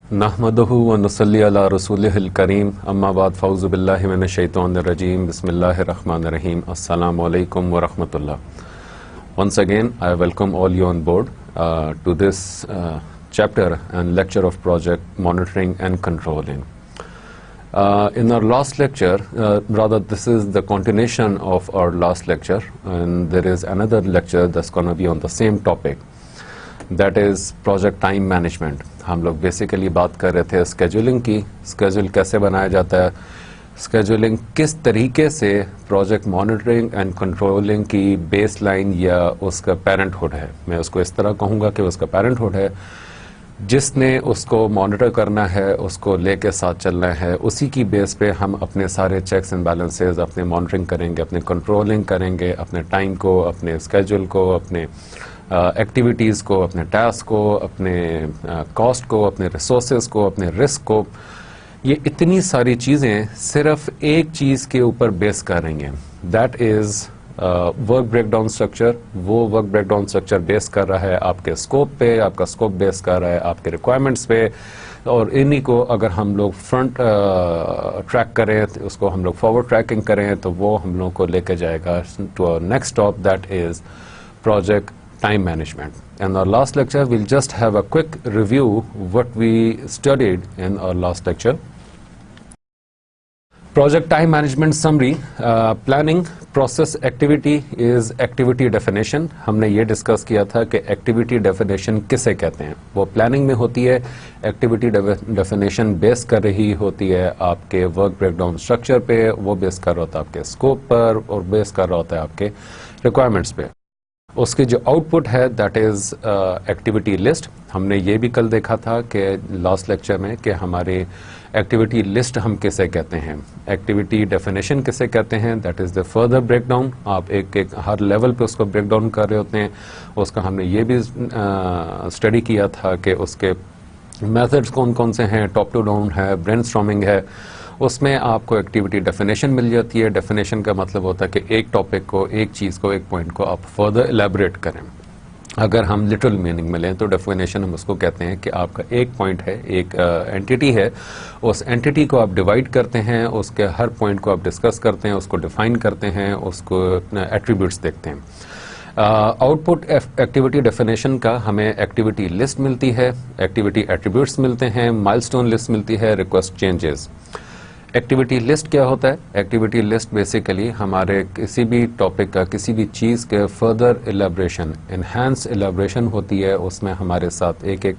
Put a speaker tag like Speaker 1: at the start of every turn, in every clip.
Speaker 1: نحمدہ و نصلی علی رسولہ الکریم اما بعد فاعوذ باللہ من الشیطان الرجیم بسم اللہ الرحمن الرحیم السلام علیکم ورحمۃ اللہ. Once again, I welcome all you on board to this chapter and lecture of project monitoring and controlling. In our last lecture, rather this is the continuation of our last lecture, and there is another lecture that's going to be on the same topic. That is project time management. ہم لوگ basically بات کر رہے تھے scheduling کی. Schedule کیسے بنایا جاتا ہے, اسکیجولنگ کس طریقے سے پروجیکٹ مانیٹرنگ اینڈ کنٹرولنگ کی بیس لائن یا اس کا پیرنٹ ہوڈ ہے. میں اس کو اس طرح کہوں گا کہ اس کا پیرنٹ ہوڈ ہے, جس نے اس کو مانیٹر کرنا ہے, اس کو لے کے ساتھ چلنا ہے. اسی کی بیس پہ ہم اپنے سارے چیکس اینڈ بیلنسز, اپنے مانیٹرنگ کریں گے, اپنے کنٹرولنگ کریں گے, اپنے ٹائم کو, اپنے اسکیجول کو, اپنے ایکٹیویٹیز کو, اپنے ٹاسک کو, اپنے کاسٹ کو, اپنے ریسورسز کو, اپنے رسک کو. یہ اتنی ساری چیزیں صرف ایک چیز کے اوپر بیس کر رہی ہیں, that is work break down structure. وہ ورک بریک ڈاؤن اسٹرکچر بیس کر رہا ہے آپ کے اسکوپ پہ, آپ کا اسکوپ بیس کر رہا ہے آپ کے ریکوائرمنٹس پہ, اور انہی کو اگر ہم لوگ فرنٹ ٹریک کریں, اس کو ہم لوگ فارورڈ ٹریکنگ کریں, تو وہ ہم لوگ کو لے کے جائے گا to next stop, that is project time management. In our last lecture, we'll just have a quick review what we studied in our last lecture. Project time management summary. Planning process activity is activity definition. ہم نے یہ discuss کیا تھا کہ activity definition کسے کہتے ہیں. وہ پلاننگ میں ہوتی ہے. ایکٹیویٹی ڈیفینیشن بیس کر رہی ہوتی ہے آپ کے ورک بریک ڈاؤن اسٹرکچر پہ, وہ بیس کر رہا ہوتا ہے آپ کے اسکوپ پر, اور بیس کر رہا ہوتا ہے آپ کے ریکوائرمنٹس پہ. اس کی جو آؤٹ پٹ ہے دیٹ از ایکٹیویٹی لسٹ. ہم نے یہ بھی کل دیکھا تھا کہ لاسٹ لیکچر میں کہ ہمارے ایکٹیویٹی لسٹ ہم کسے کہتے ہیں, ایکٹیویٹی ڈیفینیشن کسے کہتے ہیں, that is the further break down. آپ ایک ہر لیول پہ اس کو بریک ڈاؤن کر رہے ہوتے ہیں. اس کا ہم نے یہ بھی اسٹڈی کیا تھا کہ اس کے میتھڈس کون کون سے ہیں, ٹاپ ٹو ڈاؤن ہے, برین اسٹارمنگ ہے. اس میں آپ کو ایکٹیویٹی ڈیفینیشن مل جاتی ہے. ڈیفینیشن کا مطلب ہوتا ہے کہ ایک ٹاپک کو, ایک چیز کو, ایک پوائنٹ کو آپ فردر ایلیبریٹ کریں. اگر ہم لٹرل میننگ میں لیں تو ڈیفینیشن ہم اس کو کہتے ہیں کہ آپ کا ایک پوائنٹ ہے, ایک اینٹیٹی ہے, اس اینٹیٹی کو آپ ڈیوائڈ کرتے ہیں, اس کے ہر پوائنٹ کو آپ ڈسکس کرتے ہیں, اس کو ڈیفائن کرتے ہیں, اس کو ایٹریبیوٹس دیکھتے ہیں. آؤٹ پٹ ایکٹیویٹی ڈیفینیشن کا ہمیں ایکٹیویٹی لسٹ ملتی ہے, ایکٹیویٹی ایٹریبیوٹس ملتے ہیں, مائل اسٹون لسٹ ملتی ہے, ریکویسٹ چینجز. ایکٹیویٹی لسٹ کیا ہوتا ہے؟ ایکٹیویٹی لسٹ بیسیکلی ہمارے کسی بھی ٹاپک کا, کسی بھی چیز کے فردر ایلیبریشن, انہینس ایلیبریشن ہوتی ہے. اس میں ہمارے ساتھ ایک ایک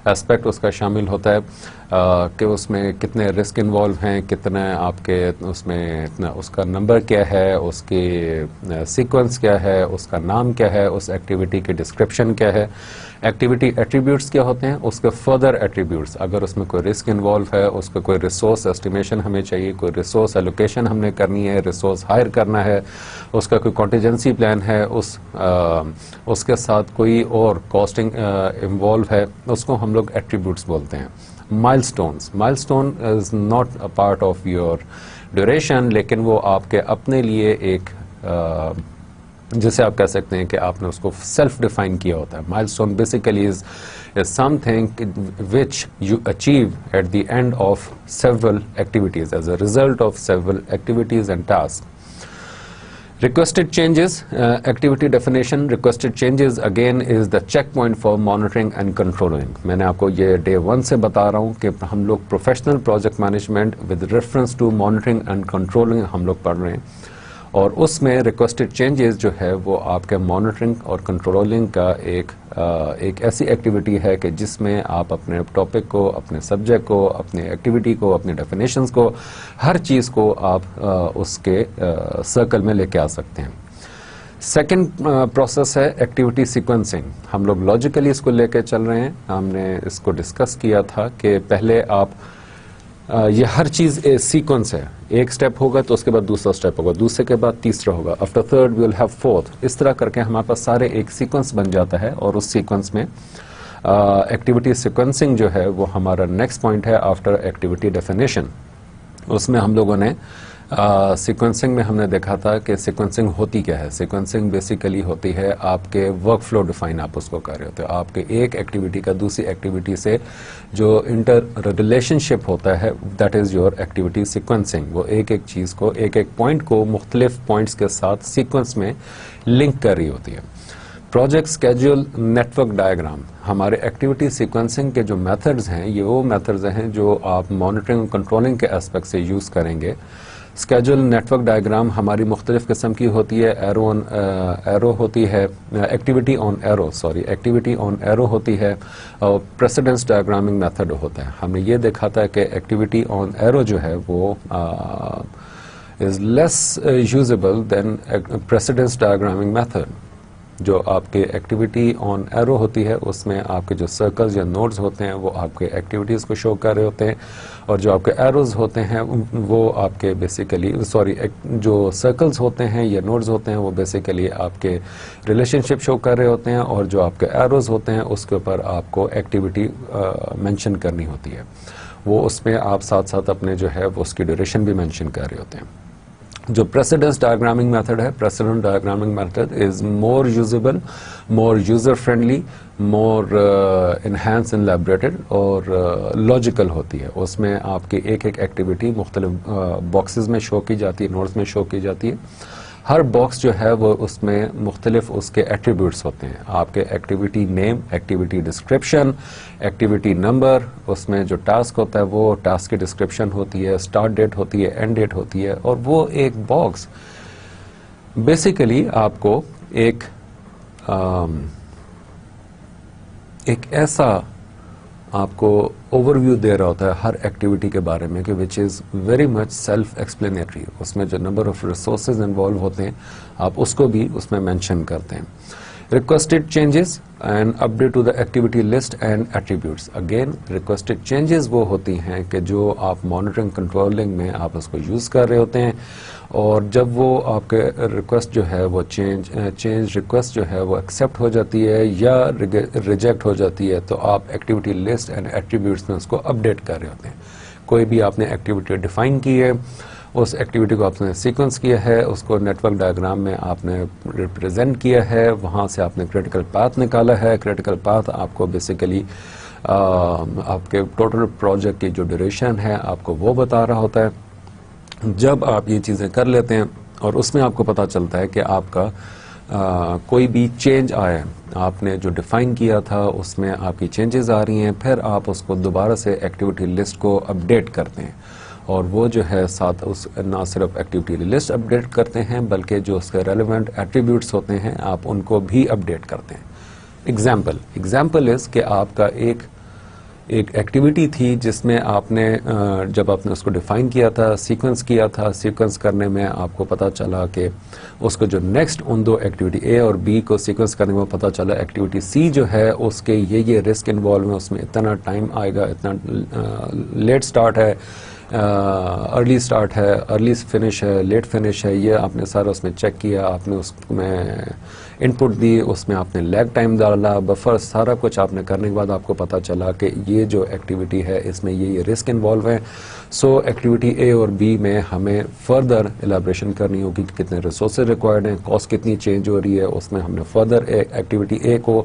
Speaker 1: اسپیکٹ اس کا شامل ہوتا ہے کہ اس میں کتنے رسک انوالو ہیں, کتنے آپ کے اس میں اس کا نمبر کیا ہے, اس کی سیکوینس کیا ہے, اس کا نام کیا ہے, اس ایکٹیویٹی کی ڈسکرپشن کیا ہے. ایکٹیویٹی ایٹریبیوٹس کیا ہوتے ہیں؟ اس کے فردر ایٹریبیوٹس, اگر اس میں کوئی رسک انوالو ہے, اس کا کوئی ریسورس اسٹیمیشن ہمیں چاہیے, کوئی ریسورس ایلوکیشن ہم نے کرنی ہے, ریسورس ہائر کرنا ہے, اس کا کوئی کانٹیجنسی پلان ہے, اس کے ساتھ کوئی اور کاسٹنگ انوالو ہے, اس کو ہم لوگ ایٹریبیوٹس بولتے ہیں. مائل اسٹونس, مائل stone is not a part of your duration, لیکن وہ آپ کے اپنے لیے ایک جسے آپ کہہ سکتے ہیں کہ آپ نے اس کو سیلف ڈیفائن کیا ہوتا ہے. Milestone basically is something which you achieve at the end of several activities, as a result of several activities and task. Requested changes, activity definition. Requested changes again is the check point for monitoring and controlling. میں نے آپ کو یہ day 1 سے بتا رہا ہوں کہ ہم لوگ professional project management with reference to monitoring and controlling ہم لوگ پڑھ رہے ہیں, اور اس میں ریکویسٹڈ چینجز جو ہے وہ آپ کے مانیٹرنگ اور کنٹرولنگ کا ایک ایسی ایکٹیویٹی ہے کہ جس میں آپ اپنے ٹاپک کو, اپنے سبجیکٹ کو, اپنے ایکٹیویٹی کو, اپنے ڈیفینیشنز کو, ہر چیز کو آپ اس کے سرکل میں لے کے آ سکتے ہیں. سیکنڈ پروسیس ہے ایکٹیویٹی سیکوینسنگ. ہم لوگ لاجیکلی اس کو لے کے چل رہے ہیں. ہم نے اس کو ڈسکس کیا تھا کہ پہلے آپ یہ ہر چیز سیکوینس ہے, ایک سٹیپ ہوگا تو اس کے بعد دوسرا سٹیپ ہوگا, دوسرے کے بعد تیسرا ہوگا, after third we will have fourth. اس طرح کر کے ہمارے پاس سارے ایک سیکوینس بن جاتا ہے, اور اس سیکوینس میں ایکٹیویٹی سیکوینسنگ جو ہے وہ ہمارا نیکسٹ پوائنٹ ہے آفٹر ایکٹیویٹی ڈیفینیشن. اس میں ہم لوگوں نے سیکوینسنگ میں ہم نے دیکھا تھا کہ سیکوینسنگ ہوتی کیا ہے. سیکوینسنگ بیسیکلی ہوتی ہے آپ کے ورک فلو ڈیفائن آپ اس کو کر رہے ہوتے ہیں. آپ کے ایک ایکٹیویٹی کا دوسری ایکٹیویٹی سے جو انٹر ریلیشن شپ ہوتا ہے that is your activity sequencing. وہ ایک ایک چیز کو ایک ایک پوائنٹ کو مختلف پوائنٹس کے ساتھ سیکوینس میں لنک کر رہی ہوتی ہے. پروجیکٹ اسکیڈول نیٹورک ڈائیگرام ہمارے ایکٹیویٹی سیکوینسنگ کے جو میتھڈز ہیں یہ وہ میتھڈز ہیں جو آپ مانیٹرنگ کنٹرولنگ کے اسپیکٹ سے یوز کریں گے. اسکیڈول نیٹورک ڈائیگرام ہماری مختلف قسم کی ہوتی ہے. ایرو ہوتی ہے, ایکٹیویٹی آن ایرو ہوتی ہے, اور پریسیڈنس ڈائیگرامنگ میتھڈ ہوتا ہے. ہم نے یہ دیکھا تھا کہ ایکٹیویٹی آن ایرو جو ہے وہ از لیس یوزیبل دین پریسیڈنس ڈائیگرامنگ میتھڈ. جو آپ کے ایکٹیویٹی آن ایرو ہوتی ہے اس میں آپ کے جو سرکلز یا نوڈز ہوتے ہیں وہ آپ کے ایکٹیویٹیز کو شو کر رہے ہوتے ہیں, اور جو آپ کے ایروز ہوتے ہیں وہ آپ کے بیسیکلی جو سرکلز ہوتے ہیں یا نوڈز ہوتے ہیں وہ بیسیکلی آپ کے ریلیشن شپ شو کر رہے ہوتے ہیں, اور جو آپ کے ایروز ہوتے ہیں اس کے اوپر آپ کو ایکٹیویٹی مینشن کرنی ہوتی ہے. وہ اس میں آپ ساتھ ساتھ اپنے جو ہے وہ اس کی ڈیوریشن بھی مینشن کر رہے ہوتے ہیں. جو پریسیڈنس ڈائیگرامنگ میتھڈ ہے, precedence diagramming method is more usable, more user friendly, more enhanced and liberated اور لاجیکل ہوتی ہے. اس میں آپ کی ایک ایک ایکٹیویٹی مختلف باکسز میں شو کی جاتی ہے, نوڈز میں شو کی جاتی ہے. ہر باکس جو ہے وہ اس میں مختلف اس کے ایٹریبیوٹس ہوتے ہیں. آپ کے ایکٹیویٹی نیم, ایکٹیویٹی ڈسکرپشن, ایکٹیویٹی نمبر, اس میں جو ٹاسک ہوتا ہے وہ ٹاسک کی ڈسکرپشن ہوتی ہے, اسٹارٹ ڈیٹ ہوتی ہے, اینڈ ڈیٹ ہوتی ہے, اور وہ ایک باکس بیسیکلی آپ کو ایک ایسا آپ کو اوور ویو دے رہا ہوتا ہے ہر ایکٹیویٹی کے بارے میں کہ which is very much self explanatory. اس میں جو نمبر آف ریسورسز انوالو ہوتے ہیں آپ اس کو بھی اس میں مینشن کرتے ہیں. Requested changes and update to the activity list and attributes. Again requested changes وہ ہوتی ہیں کہ جو آپ مانیٹرنگ کنٹرولنگ میں آپ اس کو یوز کر رہے ہوتے ہیں, اور جب وہ آپ کے ریکویسٹ جو ہے وہ چینج ریکویسٹ جو ہے وہ ایکسیپٹ ہو جاتی ہے یا ریجیکٹ ہو جاتی ہے تو آپ ایکٹیویٹی لسٹ اینڈ ایٹریبیوٹس میں اس کو اپڈیٹ کر رہے ہوتے ہیں. کوئی بھی آپ نے ایکٹیویٹی ڈیفائن کی ہے, اس ایکٹیویٹی کو آپ نے سیکوینس کیا ہے, اس کو نیٹ ورک ڈائیگرام میں آپ نے ریپرزینٹ کیا ہے, وہاں سے آپ نے کریٹیکل پاتھ نکالا ہے. کریٹیکل پاتھ آپ کو بیسیکلی آپ کے ٹوٹل پروجیکٹ کی جو ڈیوریشن ہے آپ کو وہ بتا رہا ہوتا ہے. جب آپ یہ چیزیں کر لیتے ہیں اور اس میں آپ کو پتا چلتا ہے کہ آپ کا کوئی بھی چینج آیا, آپ نے جو ڈیفائن کیا تھا اس میں آپ کی چینجز آ رہی ہیں, پھر آپ اس کو دوبارہ سے ایکٹیویٹی لسٹ کو اپڈیٹ کرتے ہیں, اور وہ جو ہے ساتھ اس نہ صرف ایکٹیویٹی لسٹ اپڈیٹ کرتے ہیں بلکہ جو اس کے ریلیونٹ ایٹریبیوٹس ہوتے ہیں آپ ان کو بھی اپڈیٹ کرتے ہیں. ایگزامپل از کہ آپ کا ایک ایکٹیویٹی تھی جس میں آپ نے جب آپ نے اس کو ڈیفائن کیا تھا, سیکوینس کیا تھا, سیکوینس کرنے میں آپ کو پتا چلا کہ اس کو جو نیکسٹ ان دو ایکٹیویٹی اے اور بی کو سیکوینس کرنے میں پتا چلا ایکٹیویٹی سی جو ہے اس کے یہ رسک انوالو ہے, اس میں اتنا ٹائم آئے گا, اتنا لیٹ سٹارٹ ہے, ارلی سٹارٹ ہے, ارلی فنش ہے, لیٹ فنش ہے, یہ آپ نے سارا اس میں چیک کیا, آپ نے اس میں ان پٹ دی, اس میں آپ نے لیگ ٹائم ڈالا, بفر, سارا کچھ آپ نے کرنے کے بعد آپ کو پتا چلا کہ یہ جو ایکٹیویٹی ہے اس میں یہ رسک انوالو ہے. سو ایکٹیویٹی اے اور بی میں ہمیں فردر ایلیبریشن کرنی ہوگی کہ کتنے ریسورسز ریکوائرڈ ہیں, کاسٹ کتنی چینج ہو رہی ہے, اس میں ہم نے فردر ایکٹیویٹی اے کو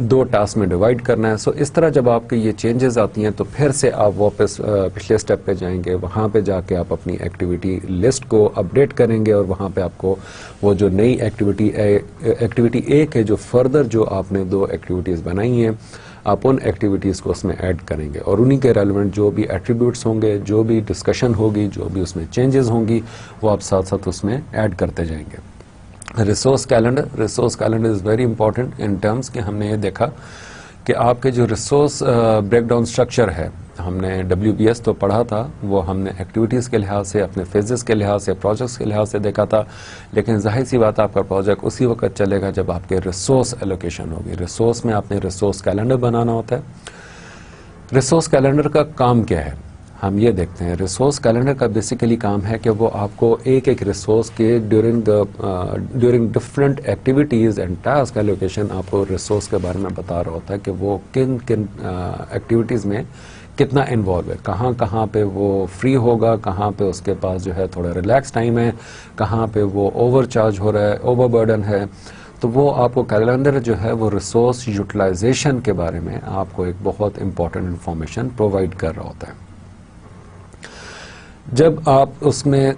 Speaker 1: 2 ٹاسک میں ڈیوائڈ کرنا ہے. سو اس طرح جب آپ کی یہ چینجز آتی ہیں تو پھر سے آپ واپس پچھلے سٹیپ پہ جائیں گے, وہاں پہ جا کے آپ اپنی ایکٹیویٹی لسٹ کو اپڈیٹ کریں گے, اور وہاں پہ آپ کو وہ جو نئی ایکٹیویٹی اے کے جو فردر جو آپ نے 2 ایکٹیویٹیز بنائی ہیں آپ ان ایکٹیویٹیز کو اس میں ایڈ کریں گے, اور انہی کے ریلیونٹ جو بھی ایٹریبیوٹس ہوں گے, جو بھی ڈسکشن ہوگی, جو بھی اس میں چینجز ہوں گی وہ آپ ساتھ ساتھ اس میں ایڈ کرتے جائیں گے. Resource calendar is very important in terms کہ ہم نے یہ دیکھا کہ آپ کے جو ریسورس بریک ڈاؤن اسٹرکچر ہے, ہم نے WBS تو پڑھا تھا, وہ ہم نے ایکٹیویٹیز کے لحاظ سے, اپنے فیزز کے لحاظ سے, پروجیکٹس کے لحاظ سے دیکھا تھا, لیکن ظاہر سی بات آپ کا پروجیکٹ اسی وقت چلے گا جب آپ کے ریسورس ایلوکیشن ہوگی. ریسورس میں آپ نے ریسورس کیلنڈر بنانا ہوتا ہے. ریسورس کیلنڈر کا کام کیا ہے ہم یہ دیکھتے ہیں. ریسورس کیلنڈر کا بیسیکلی کام ہے کہ وہ آپ کو ایک ریسورس کے during different activities and task allocation آپ کو ریسورس کے بارے میں بتا رہا ہوتا ہے کہ وہ کن ایکٹیویٹیز میں کتنا انوالو ہے, کہاں کہاں پہ وہ فری ہوگا, کہاں پہ اس کے پاس جو ہے تھوڑا ریلیکس ٹائم ہے, کہاں پہ وہ اوور چارج ہو رہا ہے, اوور برڈن ہے. تو وہ آپ کو کیلنڈر جو ہے وہ ریسورس یوٹیلائزیشن کے بارے میں آپ کو ایک بہت امپورٹنٹ انفارمیشن پرووائڈ کر رہا ہوتا ہے. جب آپ اس میں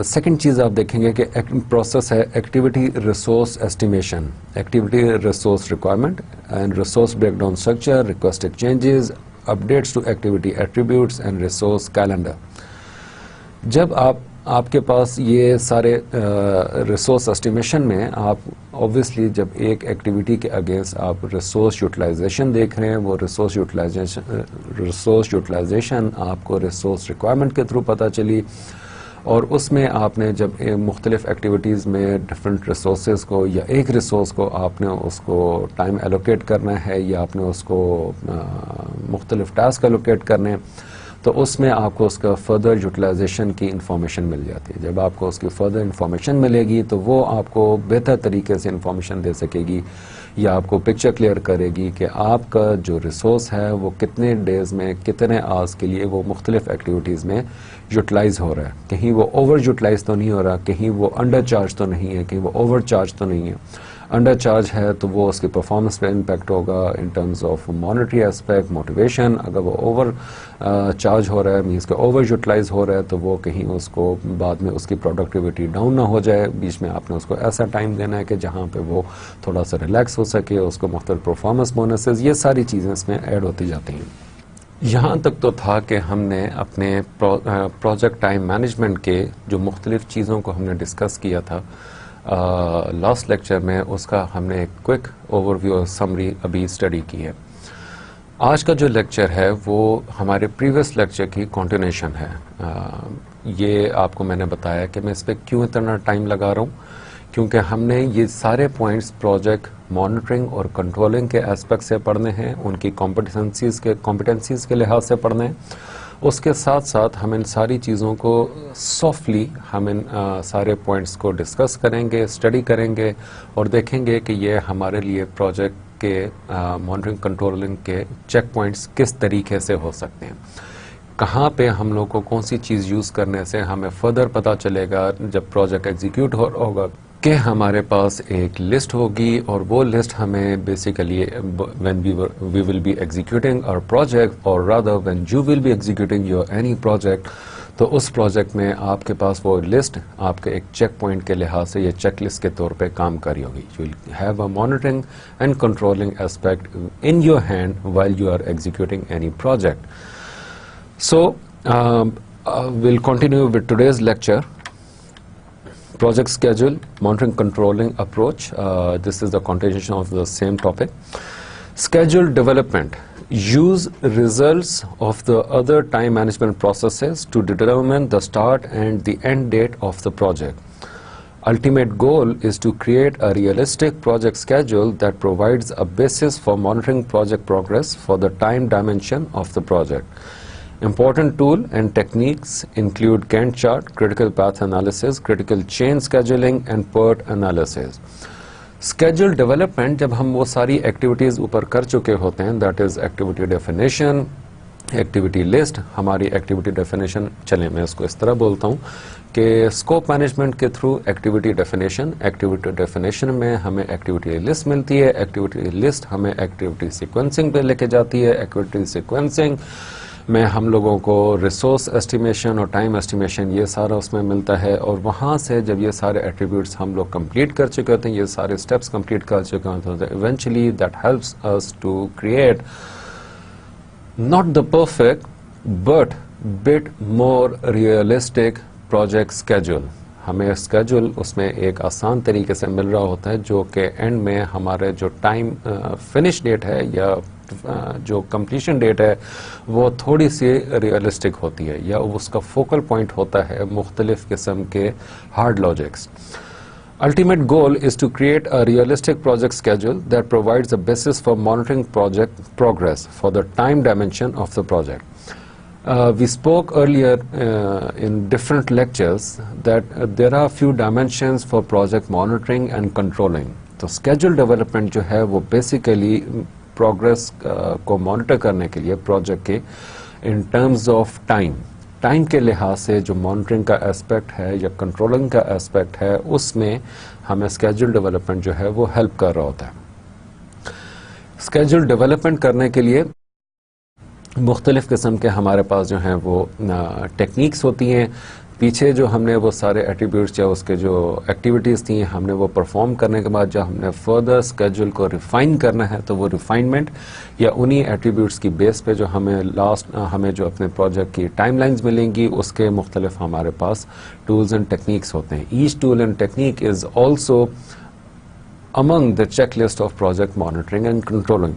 Speaker 1: سیکنڈ چیز آپ دیکھیں گے کہ پروسیس ہے activity resource estimation, activity resource requirement and resource breakdown structure, requested changes, updates to activity attributes and resource calendar. جب آپ کے پاس یہ سارے ریسورس اسٹیمیشن میں آپ اوبویسلی جب ایک ایکٹیویٹی کے اگینسٹ آپ ریسورس یوٹیلائزیشن دیکھ رہے ہیں, وہ ریسورس یوٹیلائزیشن آپ کو ریسورس ریکوائرمنٹ کے تھرو پتہ چلی, اور اس میں آپ نے جب مختلف ایکٹیویٹیز میں ڈفرینٹ ریسورسز کو یا ایک ریسورس کو آپ نے اس کو ٹائم ایلوکیٹ کرنا ہے یا آپ نے اس کو مختلف ٹاسک ایلوکیٹ کرنے, تو اس میں آپ کو اس کا فردر یوٹیلائزیشن کی انفارمیشن مل جاتی ہے. جب آپ کو اس کی فردر انفارمیشن ملے گی تو وہ آپ کو بہتر طریقے سے انفارمیشن دے سکے گی یا آپ کو پکچر کلیئر کرے گی کہ آپ کا جو ریسورس ہے وہ کتنے ڈیز میں کتنے آورس کے لیے وہ مختلف ایکٹیویٹیز میں یوٹیلائز ہو رہا ہے. کہیں وہ اوور یوٹیلائز تو نہیں ہو رہا, کہیں وہ انڈر چارج تو نہیں ہے, کہیں وہ اوور چارج تو نہیں ہے. انڈر چارج ہے تو وہ اس کی پرفارمنس پہ امپیکٹ ہوگا in terms of monetary aspect, motivation. اگر وہ اوور چارج ہو رہا ہے مینس کہ اوور یوٹیلائز ہو رہا ہے تو وہ کہیں اس کو بعد میں اس کی پروڈکٹیوٹی ڈاؤن نہ ہو جائے. بیچ میں آپ نے اس کو ایسا ٹائم دینا ہے کہ جہاں پہ وہ تھوڑا سا ریلیکس ہو سکے, اس کو مختلف پرفارمنس بونسز, یہ ساری چیزیں اس میں ایڈ ہوتی جاتی ہیں. یہاں تک تو تھا کہ ہم نے اپنے پروجیکٹ ٹائم مینجمنٹ کے جو مختلف چیزوں کو ہم نے ڈسکس کیا تھا لاسٹ لیکچر میں, اس کا ہم نے ایک کوئک اوور ویو اور سمری ابھی اسٹڈی کی ہے. آج کا جو لیکچر ہے وہ ہمارے پریویس لیکچر کی کنٹینیوشن ہے. یہ آپ کو میں نے بتایا کہ میں اس پہ کیوں اتنا ٹائم لگا رہا ہوں, کیونکہ ہم نے یہ سارے پوائنٹس پروجیکٹ مانیٹرنگ اور کنٹرولنگ کے اسپیکٹ سے پڑھنے ہیں, ان کی کمپٹنسیز کے لحاظ سے پڑھنے ہیں. اس کے ساتھ ساتھ ہم ان ساری چیزوں کو سافٹلی ہم ان سارے پوائنٹس کو ڈسکس کریں گے, اسٹڈی کریں گے اور دیکھیں گے کہ یہ ہمارے لیے پروجیکٹ کے مانیٹرنگ کنٹرولنگ کے چیک پوائنٹس کس طریقے سے ہو سکتے ہیں, کہاں پہ ہم لوگ کو کون سی چیز یوز کرنے سے ہمیں فردر پتہ چلے گا جب پروجیکٹ ایگزیکیوٹ ہوگا کہ ہمارے پاس ایک لسٹ ہوگی, اور وہ لسٹ ہمیں basically when we will be executing our project, or rather when you will be executing your any project, تو اس پروجیکٹ میں آپ کے پاس وہ لسٹ آپ کے ایک چیک پوائنٹ کے لحاظ سے یہ چیک لسٹ کے طور پہ کام کری ہوگی. You will have a monitoring and controlling aspect in your hand while you are executing any project. So we'll continue with today's lecture. Project schedule, monitoring controlling approach. This is the continuation of the same topic. Schedule development. Use results of the other time management processes to determine the start and the end date of the project. Ultimate goal is to create a realistic project schedule that provides a basis for monitoring project progress for the time dimension of the project. Important tool and techniques include Gantt chart, critical path analysis, critical chain scheduling and PERT analysis. Schedule development جب ہم وہ ساری activities اوپر کر چکے ہوتے ہیں, that is activity definition, activity list. ہماری ایکٹیویٹی ڈیفینیشن, چلیں میں اس کو اس طرح بولتا ہوں کہ اسکوپ مینجمنٹ کے تھرو ایکٹیویٹی ڈیفینیشن میں ہمیں ایکٹیویٹی لسٹ ملتی ہے. ایکٹیویٹی لسٹ ہمیں ایکٹیویٹی سیکوینسنگ پہ لے کے جاتی ہے. ایکٹیویٹی سیکوینسنگ میں ہم لوگوں کو ریسورس ایسٹیمیشن اور ٹائم ایسٹیمیشن یہ سارا اس میں ملتا ہے, اور وہاں سے جب یہ سارے ایٹریبیوٹس ہم لوگ کمپلیٹ کر چکے ہوتے ہیں, یہ سارے اسٹیپس کمپلیٹ کر چکے ہوتے ہیں, eventually that helps us to create not the perfect but bit more realistic project schedule. ہمیں اسکیجول اس میں ایک آسان طریقے سے مل رہا ہوتا ہے جو کہ اینڈ میں ہمارے جو ٹائم فنش ڈیٹ ہے یا جو کمپلیشن ڈیٹ ہے وہ تھوڑی سی ریئلسٹک ہوتی ہے, یا اس کا فوکل پوائنٹ ہوتا ہے مختلف قسم کے hard logics. Ultimate goal is to create a realistic project schedule that provides a basis for monitoring project progress for the time dimension of the project. We spoke earlier in different lectures that there are few dimensions for project monitoring and controlling. So schedule development جو ہے وہ basically progress کو monitor کرنے کے لیے project کے in terms of time کے لحاظ سے جو مانیٹرنگ کا اسپیکٹ ہے یا کنٹرولنگ کا اسپیکٹ ہے اس میں ہمیں اسکیجول ڈیولپمنٹ جو ہے وہ ہیلپ کر رہا ہوتا ہے. اسکیجول ڈیولپمنٹ کرنے کے لیے مختلف قسم کے ہمارے پاس جو ہیں وہ ٹیکنیکس ہوتی ہیں. پیچھے جو ہم نے وہ سارے ایٹریبیوٹس یا اس کے جو ایکٹیویٹیز تھیں ہم نے وہ پرفارم کرنے کے بعد جب ہم نے فردر اسکیجول کو ریفائن کرنا ہے تو وہ ریفائنمنٹ یا انہی ایٹریبیوٹس کی بیس پہ جو ہمیں جو اپنے پروجیکٹ کی ٹائم لائنز ملیں گی اس کے مختلف ہمارے پاس ٹولز اینڈ ٹیکنیکس ہوتے ہیں. Each tool and technique is also among the checklist of project monitoring and controlling.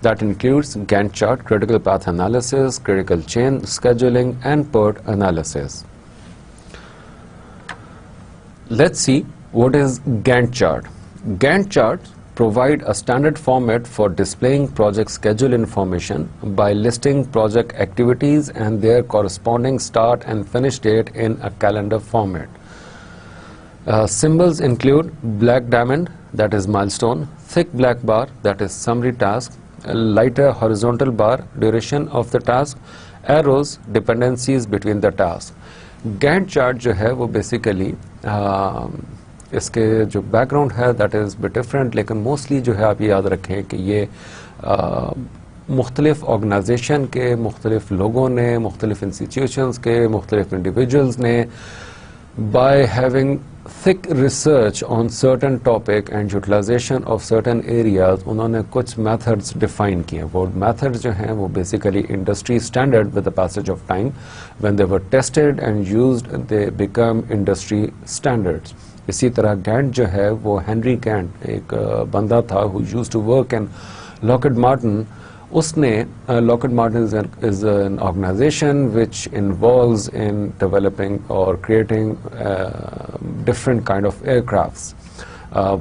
Speaker 1: That includes Gantt chart, critical path analysis, critical chain scheduling, and PERT analysis. Let's see what is Gantt chart. Gantt charts provide a standard format for displaying project schedule information by listing project activities and their corresponding start and finish date in a calendar format. Symbols include black diamond, that is milestone, thick black bar, that is summary task, a lighter horizontal bar, duration of the task, arrows, dependencies between the tasks. Gantt chart جو ہے وہ basically اس کے جو back ground ہے that is but different, لیکن mostly جو ہے آپ یہ یاد رکھیں کہ یہ مختلف آرگنائزیشن کے مختلف لوگوں نے, مختلف انسٹیٹیوشنز کے مختلف انڈیویجولز نے by having thick research on certain topic and utilization of certain areas انہوں نے کچھ methods define کیے. وہ methods جو ہیں وہ basically industry standard with the passage of time when they were tested and used they become industry standards. اسی طرح گینٹ جو ہے وہ ہینری گینٹ ایک بندہ تھا who used to work in Lockheed Martin. اس نے Lockheed Martin is an organization which involves in developing or creating different kind of aircrafts.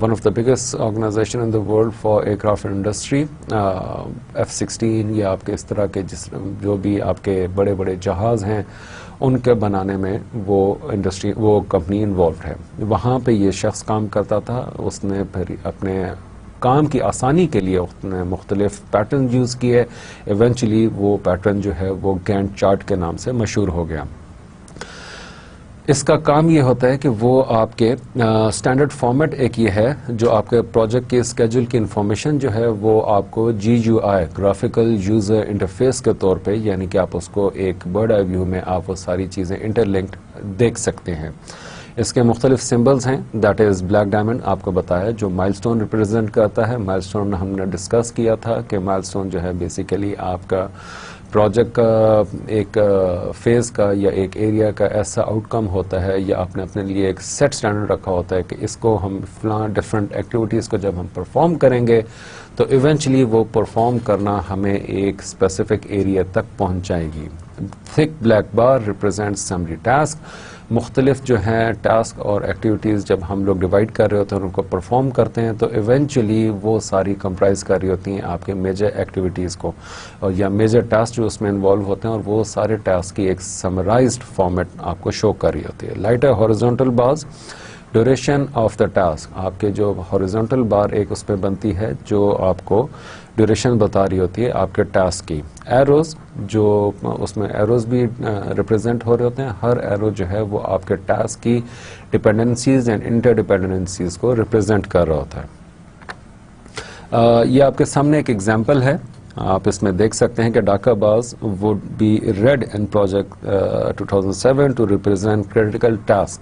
Speaker 1: One of the biggest organization in the world for aircraft industry, F-16 یا آپ کے اس طرح کے جو بھی آپ کے بڑے بڑے جہاز ہیں ان کے بنانے میں وہ کمپنی انوالوڈ ہے. وہاں پہ یہ شخص کام کرتا تھا. اس نے پھر اپنے کام کی آسانی کے لیے اس نے مختلف پیٹرن یوز کیے. ایونچولی وہ پیٹرن جو ہے وہ گینٹ چارٹ کے نام سے مشہور ہو گیا. اس کا کام یہ ہوتا ہے کہ وہ آپ کے اسٹینڈرڈ فارمیٹ ایک یہ ہے جو آپ کے پروجیکٹ کے اسکیجول کی انفارمیشن جو ہے وہ آپ کو GUI گرافیکل یوزر انٹرفیس کے طور پہ, یعنی کہ آپ اس کو ایک برڈ آئی ویو میں آپ وہ ساری چیزیں انٹرلنکڈ دیکھ سکتے ہیں. اس کے مختلف سمبلز ہیں. دیٹ از بلیک ڈائمنڈ آپ کو بتایا جو مائل سٹون ریپرزینٹ کرتا ہے. مائل سٹون ہم نے ڈسکس کیا تھا کہ مائل سٹون جو ہے بیسیکلی آپ کا پروجیکٹ کا ایک فیز کا یا ایک ایریا کا ایسا آؤٹ کم ہوتا ہے یا آپ نے اپنے لیے ایک سیٹ سٹینڈرڈ رکھا ہوتا ہے کہ اس کو ہم فلاں ڈفرینٹ ایکٹیویٹیز کو جب ہم پرفارم کریں گے تو ایونچولی وہ پرفارم کرنا ہمیں ایک اسپیسیفک ایریا تک پہنچائے گی. تھک بلیک بار ریپرزینٹ سمری ٹاسک. مختلف جو ہیں ٹاسک اور ایکٹیویٹیز جب ہم لوگ ڈیوائڈ کر رہے ہوتے ہیں ان کو پرفارم کرتے ہیں تو ایونچولی وہ ساری کمپرائز کر رہی ہوتی ہیں آپ کے میجر ایکٹیویٹیز کو اور یا میجر ٹاسک جو اس میں انوالو ہوتے ہیں اور وہ سارے ٹاسک کی ایک سمرائزڈ فارمیٹ آپ کو شو کر رہی ہوتی ہے. Lighter horizontal bars duration of the task. آپ کے جو ہاریزونٹل بار ایک اس پہ بنتی ہے جو آپ کو ڈیوریشن بتا رہی ہوتی ہے آپ کے ٹاسک کی. ایروز جو اس میں ایروز بھی ریپرزینٹ ہو رہے ہوتے ہیں. ہر ایرو جو ہے وہ آپ کے ٹاسک کی ڈپینڈنسیز اینڈ انٹر ڈپینڈنسیز کو ریپرزینٹ کر رہا ہوتا ہے. یہ آپ کے سامنے ایک ایگزامپل ہے. آپ اس میں دیکھ سکتے ہیں کہ ڈاکا باز would be red in project 2007 to represent critical task.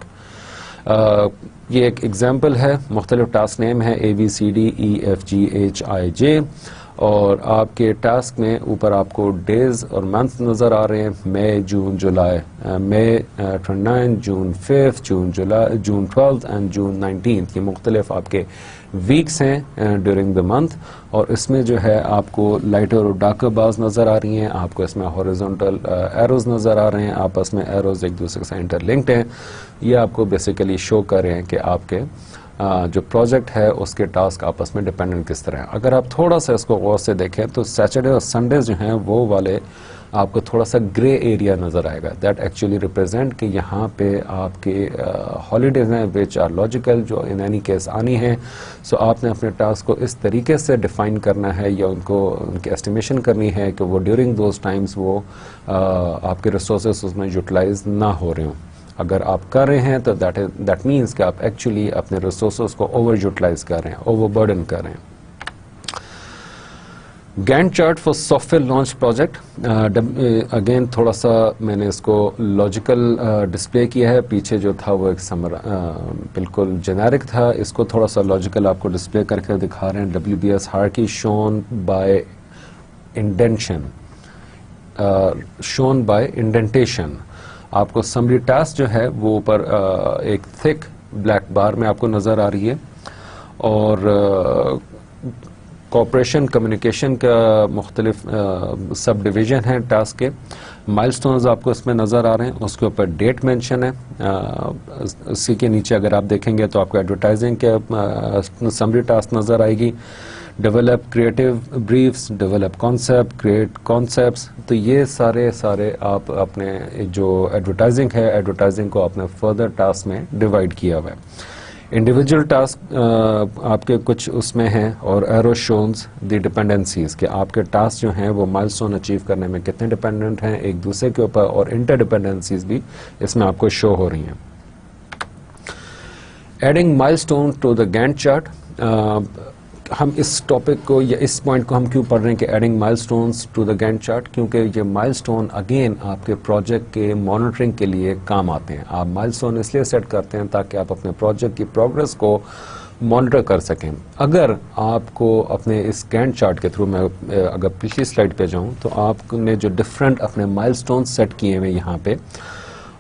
Speaker 1: یہ ایک ایگزامپل ہے. مختلف ٹاسک نیم ہے ABCDEFGHIJ اور آپ کے ٹاسک میں اوپر آپ کو ڈیز اور منتھ نظر آ رہے ہیں. مئی جون جولائی. مئی 29 جون 5 جون 12 اینڈ جون 19 یہ مختلف آپ کے ویکس ہیں ڈیورنگ دا منتھ اور اس میں جو ہے آپ کو لائٹر اور ڈارکر بارز نظر آ رہی ہیں. آپ کو اس میں ہاریزونٹل ایروز نظر آ رہے ہیں. آپس میں ایروز ایک دوسرے سے انٹر لنکڈ ہیں. یہ آپ کو بیسیکلی شو کر رہے ہیں کہ آپ کے جو پروجیکٹ ہے اس کے ٹاسک آپس میں ڈیپینڈنٹ کس طرح ہیں. اگر آپ تھوڑا سا اس کو غور سے دیکھیں تو سیٹرڈے اور سنڈے جو ہیں وہ والے آپ کو تھوڑا سا گرے ایریا نظر آئے گا. دیٹ ایکچولی ریپرزینٹ کہ یہاں پہ آپ کے ہالیڈیز ہیں وچ آر لاجیکل, جو ان اینی کیس آنی ہیں. سو آپ نے اپنے ٹاسک کو اس طریقے سے ڈیفائن کرنا ہے یا ان کی ایسٹیمیشن کرنی ہے کہ وہ ڈیورنگ دوز ٹائمز وہ آپ کے ریسورسز اس میں یوٹیلائز نہ ہو رہے ہوں. اگر آپ کر رہے ہیں تو دیٹ مینس کہ آپ ایکچولی اپنے ریسورسز کو اوور یوٹیلائز کر رہے ہیں, اوور برڈن کر رہے ہیں. Gantt chart for soft where launch project. Again تھوڑا سا میں نے اس کو لاجیکل ڈسپلے کیا ہے. پیچھے جو تھا وہ ایک بالکل جنیرک تھا. اس کو تھوڑا سا لاجیکل آپ کو ڈسپلے کر کے دکھا رہے ہیں. WBS hierarchy shown by indentation, shown by indentation. آپ کو سمری ٹاسک جو ہے وہ اوپر ایک تھک بلیک بار میں آپ کو نظر آ رہی ہے, اور کوآپریشن کمیونیکیشن کا مختلف سب ڈویژن ہیں ٹاسک کے. مائل سٹونز آپ کو اس میں نظر آ رہے ہیں. اس کے اوپر ڈیٹ مینشن ہے. اسی کے نیچے اگر آپ دیکھیں گے تو آپ کو ایڈورٹائزنگ کے سمری ٹاسک نظر آئے گی. Develop creative briefs, develop concept, create concepts. تو یہ سارے آپ اپنے جو ایڈورٹائزنگ ہے, ایڈورٹائزنگ کو آپ نے فردر ٹاسک میں ڈیوائڈ کیا ہوا ہے. انڈیویجول ٹاسک آپ کے کچھ اس میں ہیں, اور ایرو شونز دی ڈپینڈنسیز کہ آپ کے ٹاسک جو ہیں وہ مائل سٹون اچیو کرنے میں کتنے ڈپینڈنٹ ہیں ایک دوسرے کے اوپر, اور انٹر ڈپینڈنسیز بھی اس میں آپ کو شو ہو رہی ہیں. Adding milestone to the Gantt chart. ہم اس ٹاپک کو یا اس پوائنٹ کو ہم کیوں پڑھ رہے ہیں کہ adding milestones to the Gantt chart, کیونکہ یہ مائل سٹون اگین آپ کے پروجیکٹ کے مانیٹرنگ کے لیے کام آتے ہیں. آپ مائل سٹون اس لیے سیٹ کرتے ہیں تاکہ آپ اپنے پروجیکٹ کی پروگرس کو مانیٹر کر سکیں. اگر آپ کو اپنے اس گینٹ چارٹ کے تھرو, میں اگر پچھلی سلائڈ پہ جاؤں تو آپ نے جو ڈفرینٹ اپنے مائل سٹون سیٹ کیے ہوئے یہاں پہ,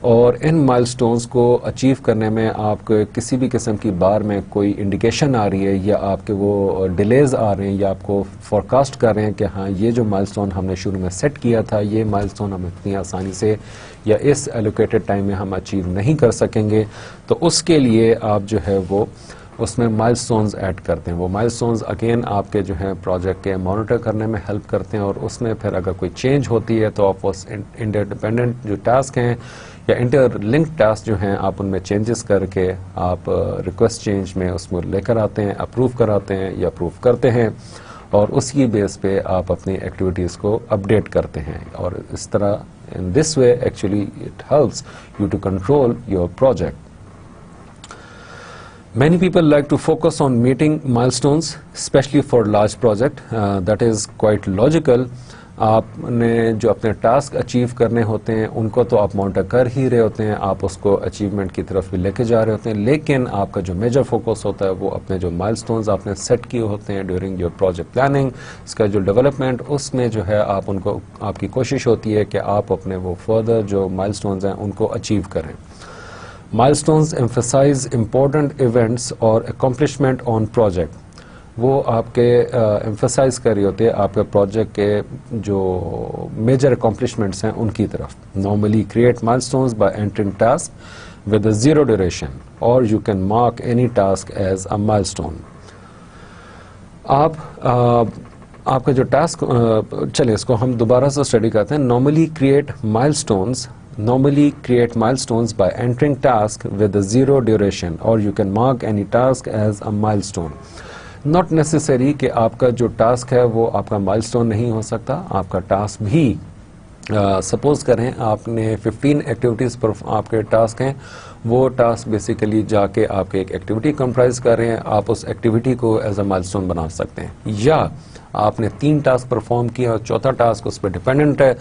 Speaker 1: اور ان مائل سٹونز کو اچیو کرنے میں آپ کو کسی بھی قسم کی بار میں کوئی انڈیکیشن آ رہی ہے یا آپ کے وہ ڈیلیز آ رہے ہیں یا آپ کو فورکاسٹ کر رہے ہیں کہ ہاں یہ جو مائل سٹون ہم نے شروع میں سیٹ کیا تھا یہ مائل سٹون ہم اتنی آسانی سے یا اس ایلوکیٹڈ ٹائم میں ہم اچیو نہیں کر سکیں گے, تو اس کے لیے آپ جو ہے وہ اس میں مائل سٹونز ایڈ کرتے ہیں. وہ مائل سٹونز اگین آپ کے جو ہیں پروجیکٹ کے مانیٹر کرنے میں ہیلپ کرتے ہیں, اور اس میں پھر اگر کوئی چینج ہوتی ہے تو آپ اس انٹرڈیپینڈنٹ جو ٹاسک ہیں یا انٹر لنک ٹاسک جو ہیں آپ ان میں چینجز کر کے آپ ریکویسٹ چینج میں اس میں لے کر آتے ہیں, اپروو کراتے ہیں یا اپروو کرتے ہیں, اور اس کی بیس پہ آپ اپنی ایکٹیویٹیز کو اپڈیٹ کرتے ہیں. اور اس طرح in this way actually it helps you to control your project. Many people like to focus on meeting milestones, especially for large project. That is quite logical. آپ نے جو اپنے ٹاسک اچیو کرنے ہوتے ہیں ان کو تو آپ مانیٹر کر ہی رہے ہوتے ہیں, آپ اس کو اچیومنٹ کی طرف بھی لے کے جا رہے ہوتے ہیں, لیکن آپ کا جو میجر فوکس ہوتا ہے وہ اپنے جو مائل سٹونز آپ نے سیٹ کیے ہوتے ہیں ڈیورنگ یور پروجیکٹ پلاننگ, اس کا جو ڈیولپمنٹ, اس میں جو ہے آپ ان کو, آپ کی کوشش ہوتی ہے کہ آپ اپنے وہ فردر جو مائل سٹونز ہیں ان کو اچیو کریں. Milestones emphasize important events or accomplishment on project. وہ آپ کے emphasize کر رہی ہوتے ہیں آپ کے پروجیکٹ کے جو میجر accomplishments ہیں ان کی طرف. Normally create milestones by entering tasks with a zero duration, or you can mark any task as a milestone. آپ کا جو ٹاسک, چلیں اس کو ہم دوبارہ سے اسٹڈی کرتے ہیں. Normally create milestones by entering task with a zero duration, or you can mark any task as a milestone. Not necessary کہ آپ کا جو ٹاسک ہے وہ آپ کا milestone نہیں ہو سکتا. آپ کا ٹاسک بھی سپوز کریں آپ نے 15 ایکٹیویٹیز پر آپ کے ٹاسک ہیں, وہ ٹاسک بیسیکلی جا کے آپ کے ایک ایکٹیویٹی کمپرائز کر رہے ہیں, آپ اس ایکٹیویٹی کو ایز اے مائلسٹون بنا سکتے ہیں. یا آپ نے 3 ٹاسک پرفارم کیا اور چوتھا ٹاسک اس پہ ڈیپینڈنٹ ہے,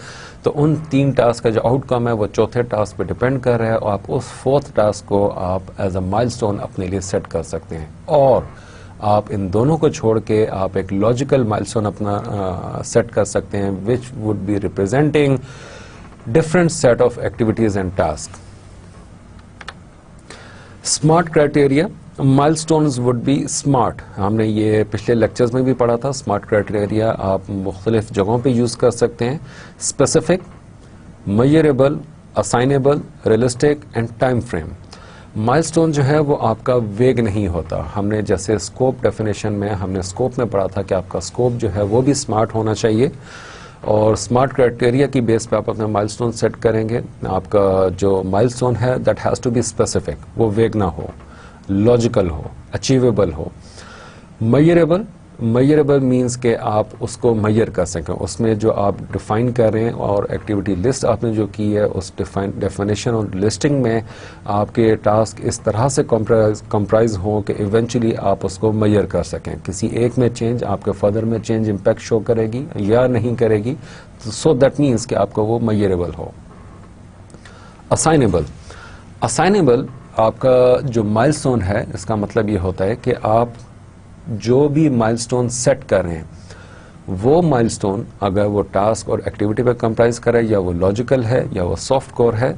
Speaker 1: تو ان 3 ٹاسک کا جو آؤٹ کم ہے وہ چوتھے ٹاسک پہ ڈیپینڈ کر رہا ہے, اور آپ اس 4تھ ٹاسک کو آپ ایز اے مائلسٹون اپنے لیے سیٹ کر سکتے ہیں. اور آپ ان دونوں کو چھوڑ کے آپ ایک لاجیکل مائلسٹون اپنا سیٹ کر سکتے ہیں which would be representing different set of activities and tasks. Smart criteria. Milestones would be smart. ہم نے یہ پچھلے لیکچرز میں بھی پڑھا تھا. اسمارٹ کرائٹیریا آپ مختلف جگہوں پہ یوز کر سکتے ہیں. Specific, measurable, assignable, realistic and time frame. Milestone جو ہے وہ آپ کا ویگ نہیں ہوتا. ہم نے جیسے اسکوپ ڈیفینیشن میں ہم نے اسکوپ میں پڑھا تھا کہ آپ کا اسکوپ جو ہے وہ بھی اسمارٹ ہونا چاہیے, اور اسمارٹ کرائٹیریا کی بیس پہ آپ اپنا مائل اسٹون سیٹ کریں گے. آپ کا جو مائل اسٹون ہے that has to be specific, وہ ویگ نہ ہو, لاجیکل ہو, اچیویبل ہو. میئربل مینس کہ آپ اس کو میئر کر سکیں, اس میں جو آپ ڈیفائن کر رہے ہیں اور ایکٹیویٹی لسٹ آپ نے جو کی ہے اس ڈیفینیشن اور لسٹنگ میں آپ کے ٹاسک اس طرح سے کمپرائز ہوں کہ ایونچولی آپ اس کو میئر کر سکیں. کسی ایک میں چینج آپ کے فردر میں چینج امپیکٹ شو کرے گی یا نہیں کرے گی, سو دیٹ مینس کہ آپ کو وہ میئربل ہو. اسائنیبل آپ کا جو مائل اسٹون ہے اس کا مطلب یہ ہوتا ہے کہ آپ جو بھی مائل اسٹون سیٹ کر رہے ہیں وہ مائل اسٹون اگر وہ ٹاسک اور ایکٹیویٹی پہ کمپرائز کرے یا وہ لاجیکل ہے یا وہ سافٹ کور ہے,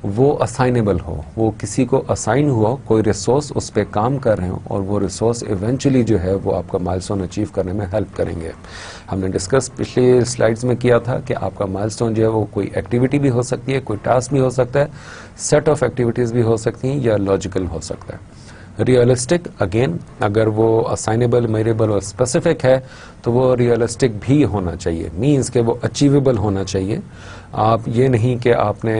Speaker 1: وہ اسائنیبل ہو, وہ کسی کو اسائن ہوا, کوئی ریسورس اس پہ کام کر رہے ہوں اور وہ ریسورس ایونچولی جو ہے وہ آپ کا مائل اسٹون اچیو کرنے میں ہیلپ کریں گے. ہم نے ڈسکس پچھلی سلائیڈز میں کیا تھا کہ آپ کا مائل اسٹون جو ہے وہ کوئی ایکٹیویٹی بھی ہو سکتی ہے, کوئی ٹاسک بھی ہو سکتا ہے, سیٹ آف ایکٹیویٹیز بھی ہو سکتی ہیں یا لاجیکل ہو سکتا ہے. ریئلسٹک اگین اگر وہ اسائنیبل, میئریبل اور اسپیسیفک ہے تو وہ ریئلسٹک بھی ہونا چاہیے, مینس کہ وہ اچیویبل ہونا چاہیے. آپ یہ نہیں کہ آپ نے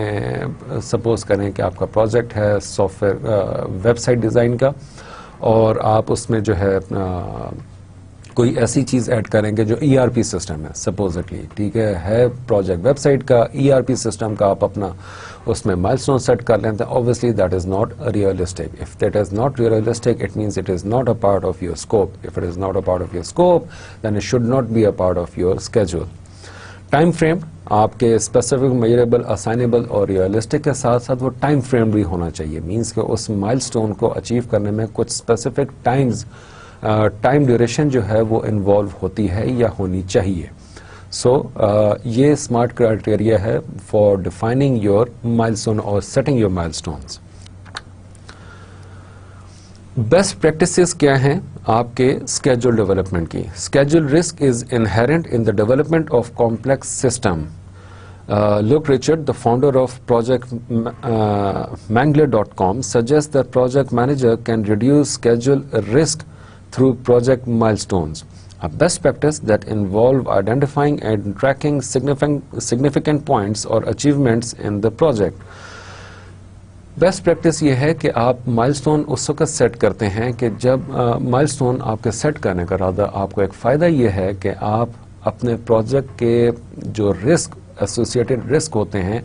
Speaker 1: سپوز کریں کہ آپ کا پروجیکٹ ہے software website design کا اور آپ اس میں جو ہے کوئی ایسی چیز ایڈ کریں گے جو ای آر پی سسٹم ہے سپوزٹلی, ٹھیک ہے پروجیکٹ ویب سائٹ کا, ای آر پی سسٹم کا آپ اپنا اس میں مائل اسٹون سیٹ کر لیتے ہیں. obviously that is not realistic. If that is not realistic, it means it is not a part of your scope. If it is not a part of your scope, then it should not be a part of your schedule. Time frame آپ کے specific, میئریبل, اسائنیبل اور realistic کے ساتھ ساتھ وہ time frame بھی ہونا چاہیے, مینس کہ اس مائل اسٹون کو اچیو کرنے میں کچھ اسپیسیفک ٹائم ڈیوریشن جو ہے وہ انوالو ہوتی ہے یا ہونی چاہیے. سو یہ اسمارٹ کرائٹیریا ہے for defining your milestone اور setting your milestones. Best practices کیا ہیں آپ کے اسکیجول ڈیولپمنٹ کی؟ Schedule risk is inherent in the development of complex system. Luke Richard, the founder of project Mangler.com, suggests that project manager can reduce schedule risk through project milestones, a best practice that involve identifying and tracking significant points or achievements in the project. Best practice یہ ہے کہ آپ مائل stone اس وقت set کرتے ہیں کہ جب مائل اسٹون آپ کے سیٹ کرنے کا ارادہ, آپ کو ایک فائدہ یہ ہے کہ آپ اپنے پروجیکٹ کے جو رسک ایسوسیٹڈ رسک ہوتے ہیں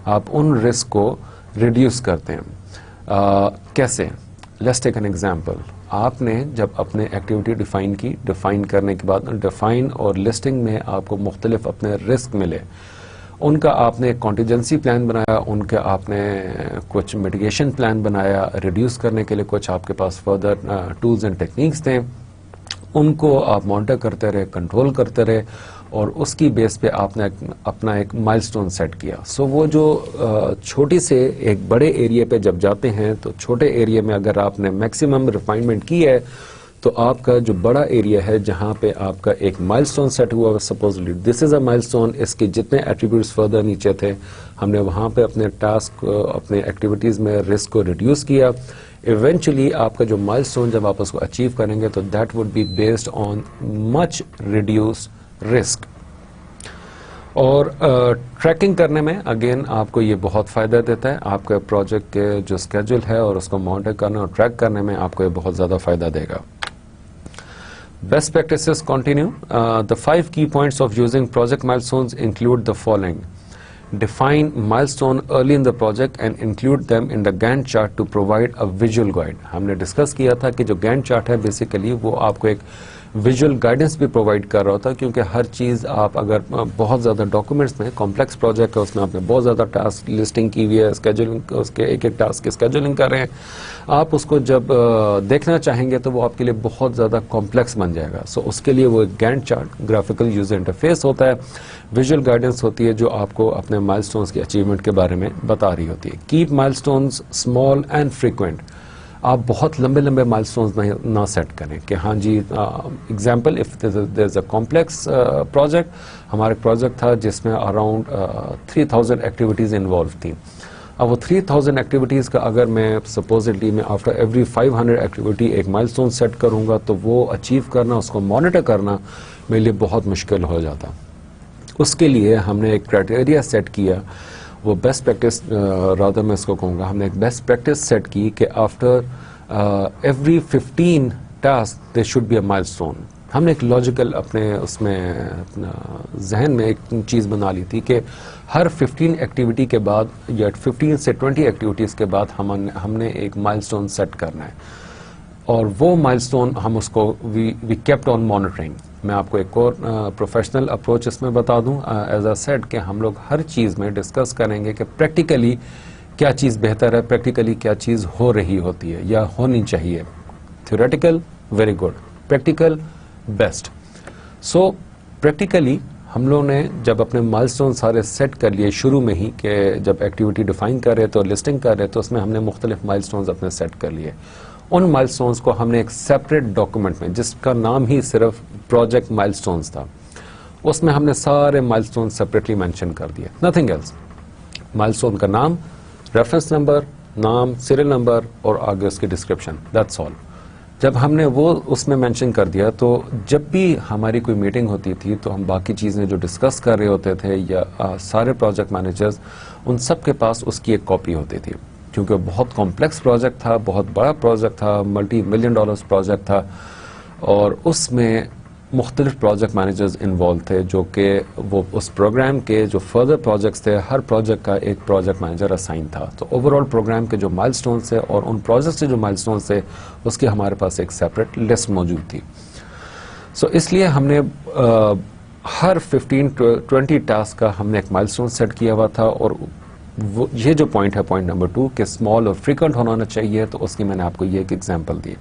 Speaker 1: آپ ان رسک کو ریڈیوس کرتے ہیں. کیسے؟ Let's take an example. آپ نے جب اپنے ایکٹیویٹی ڈیفائن کی, ڈیفائن کرنے کے بعد ڈیفائن اور لسٹنگ میں آپ کو مختلف اپنے رسک ملے, ان کا آپ نے ایک کانٹیجنسی پلان بنایا, ان کا آپ نے کچھ میٹیگیشن پلان بنایا, ریڈیوس کرنے کے لیے کچھ آپ کے پاس فردر ٹولز اینڈ ٹیکنیکس تھے, ان کو آپ مانیٹر کرتے رہے, کنٹرول کرتے رہے اور اس کی بیس پہ آپ نے اپنا ایک مائل اسٹون سیٹ کیا. سو وہ جو چھوٹی سے ایک بڑے ایریا پہ جب جاتے ہیں تو چھوٹے ایریا میں اگر آپ نے میکسیمم ریفائنمنٹ کی ہے تو آپ کا جو بڑا ایریا ہے جہاں پہ آپ کا ایک مائل اسٹون سیٹ ہوا, سپوزلی دس از اے مائل اسٹون, اس کے جتنے ایٹریبیوٹس فردر نیچے تھے ہم نے وہاں پہ اپنے ٹاسک, اپنے ایکٹیویٹیز میں رسک کو ریڈیوس کیا. ایونچولی آپ کا جو مائل اسٹون جب آپ اس کو اچیو کریں گے تو that would be based on much reduce risk. اور ٹریکنگ کرنے میں اگین آپ کو یہ بہت فائدہ دیتا ہے, آپ کے پروجیکٹ کے جو اسکیجول ہے اور اس کو مانیٹر کرنے اور ٹریک کرنے میں آپ کو یہ بہت زیادہ فائدہ دے گا. Best practices continue. The 5 key points of using project milestones include the following. Define milestone early in the project and include them in the Gantt chart to provide a visual guide. ہم نے discuss کیا تھا کہ جو Gantt chart ہے basically وہ آپ کو ایک ویژول گائیڈنس بھی پرووائڈ کر رہا ہوتا ہے, کیونکہ ہر چیز آپ اگر بہت زیادہ ڈاکومنٹس میں کمپلیکس پروجیکٹ ہے اس میں آپ نے بہت زیادہ ٹاسک لسٹنگ کی ہوئی ہے, اسکیجولنگ, اس کے ایک ایک ٹاسک کی اسکیجولنگ کر رہے ہیں, آپ اس کو جب دیکھنا چاہیں گے تو وہ آپ کے لیے بہت زیادہ کمپلیکس بن جائے گا. سو اس کے لیے وہ Gantt chart graphical user interface ہوتا ہے, ویژول گائیڈنس ہوتی ہے جو آپ کو اپنے مائل اسٹونس کی اچیومنٹ کے بارے میں بتا رہی ہوتی ہے. کیپ مائل اسٹونس اسمال اینڈ فریکوینٹ. آپ بہت لمبے لمبے مائل اسٹونس نہ سیٹ کریں کہ ہاں جی example of there is a complex project, ہمارا پروجیکٹ تھا جس میں اراؤنڈ 3000 ایکٹیویٹیز انوالو تھیں. اب وہ 3000 ایکٹیویٹیز کا اگر میں سپوزٹلی میں آفٹر ایوری 500 ایکٹیویٹی ایک مائل اسٹون سیٹ کروں گا تو وہ اچیو کرنا, اس کو مانیٹر کرنا میرے لیے بہت مشکل ہو جاتا. اس کے لیے ہم نے ایک کرائٹیریا سیٹ کیا, وہ بیسٹ پریکٹس رادر میں اس کو کہوں گا, ہم نے ایک بیسٹ پریکٹس سیٹ کی کہ after every 15 task there should be a milestone. ہم نے ایک لاجیکل اپنے اس میں ذہن میں ایک چیز بنا لی تھی کہ ہر 15 ایکٹیویٹی کے بعد یا 15 سے 20 ایکٹیویٹیز کے بعد ہم نے ایک مائل اسٹون سیٹ کرنا ہے, اور وہ مائل اسٹون ہم اس کو وی کیپٹ آن مانیٹرنگ. میں آپ کو ایک اور پروفیشنل اپروچ اس میں بتا دوں, ایز اے سیٹ کہ ہم لوگ ہر چیز میں ڈسکس کریں گے کہ پریکٹیکلی کیا چیز بہتر ہے, پریکٹیکلی کیا چیز ہو رہی ہوتی ہے یا ہونی چاہیے. Theoretical very good, practical best. So practically ہم لوگوں نے جب اپنے مائل اسٹون سارے سیٹ کر لیے شروع میں ہی, کہ جب ایکٹیویٹی ڈیفائن کر رہے تو لسٹنگ کر رہے تو اس میں ہم نے مختلف مائل اسٹونز اپنے سیٹ کر لیے. ان مائل اسٹونز کو ہم نے ایک سیپریٹ ڈاکومنٹ میں, جس کا نام ہی صرف پروجیکٹ مائل اسٹونز تھا, اس میں ہم نے سارے مائل اسٹونز سیپریٹلی مینشن کر دیے, نتھنگ ایلس. مائل اسٹون کا نام, ریفرنس نمبر, نام, سیریل نمبر اور آگے اس کی ڈسکرپشن, دیٹس آل. جب ہم نے وہ اس میں مینشن کر دیا تو جب بھی ہماری کوئی میٹنگ ہوتی تھی تو ہم باقی چیزیں جو ڈسکس کر رہے ہوتے تھے یا سارے پروجیکٹ مینیجرز, ان سب کے پاس اس کی ایک کاپی ہوتی تھی, کیونکہ بہت کمپلیکس پروجیکٹ تھا, بہت بڑا پروجیکٹ تھا, ملٹی ملین ڈالرز پروجیکٹ تھا, اور اس میں مختلف پروجیکٹ مینیجرز انوالو تھے جو کہ وہ اس پروگرام کے جو فردر پروجیکٹس تھے, ہر پروجیکٹ کا ایک پروجیکٹ مینیجر اسائن تھا. تو اوور آل پروگرام کے جو مائل اسٹونس تھے اور ان پروجیکٹس کے جو مائل اسٹونس تھے اس کی ہمارے پاس ایک سیپریٹ لسٹ موجود تھی. سو اس لیے ہم نے ہر 15-20 ٹاسک کا ہم نے ایک مائل اسٹون سیٹ کیا ہوا تھا, اور یہ جو پوائنٹ ہے, پوائنٹ نمبر 2 کہ اسمال اور فریکوینٹ ہونا چاہیے, تو اس کی میں نے آپ کو یہ ایک example the.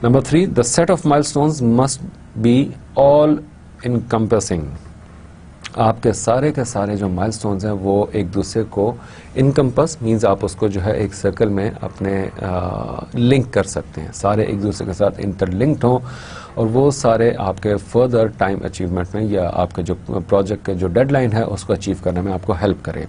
Speaker 1: Number 3, the set of milestones must be all encompassing. آپ کے سارے جو milestones ہیں وہ ایک دوسرے کو encompass means آپ اس کو جو ہے ایک سرکل میں اپنے لنک کر سکتے ہیں, سارے ایک دوسرے کے ساتھ انٹر لنکڈ ہوں, اور وہ سارے آپ کے فردر ٹائم اچیومنٹ میں یا آپ کے جو پروجیکٹ کے جو ڈیڈ لائن ہے اس کو اچیو کرنے میں آپ کو ہیلپ کرے.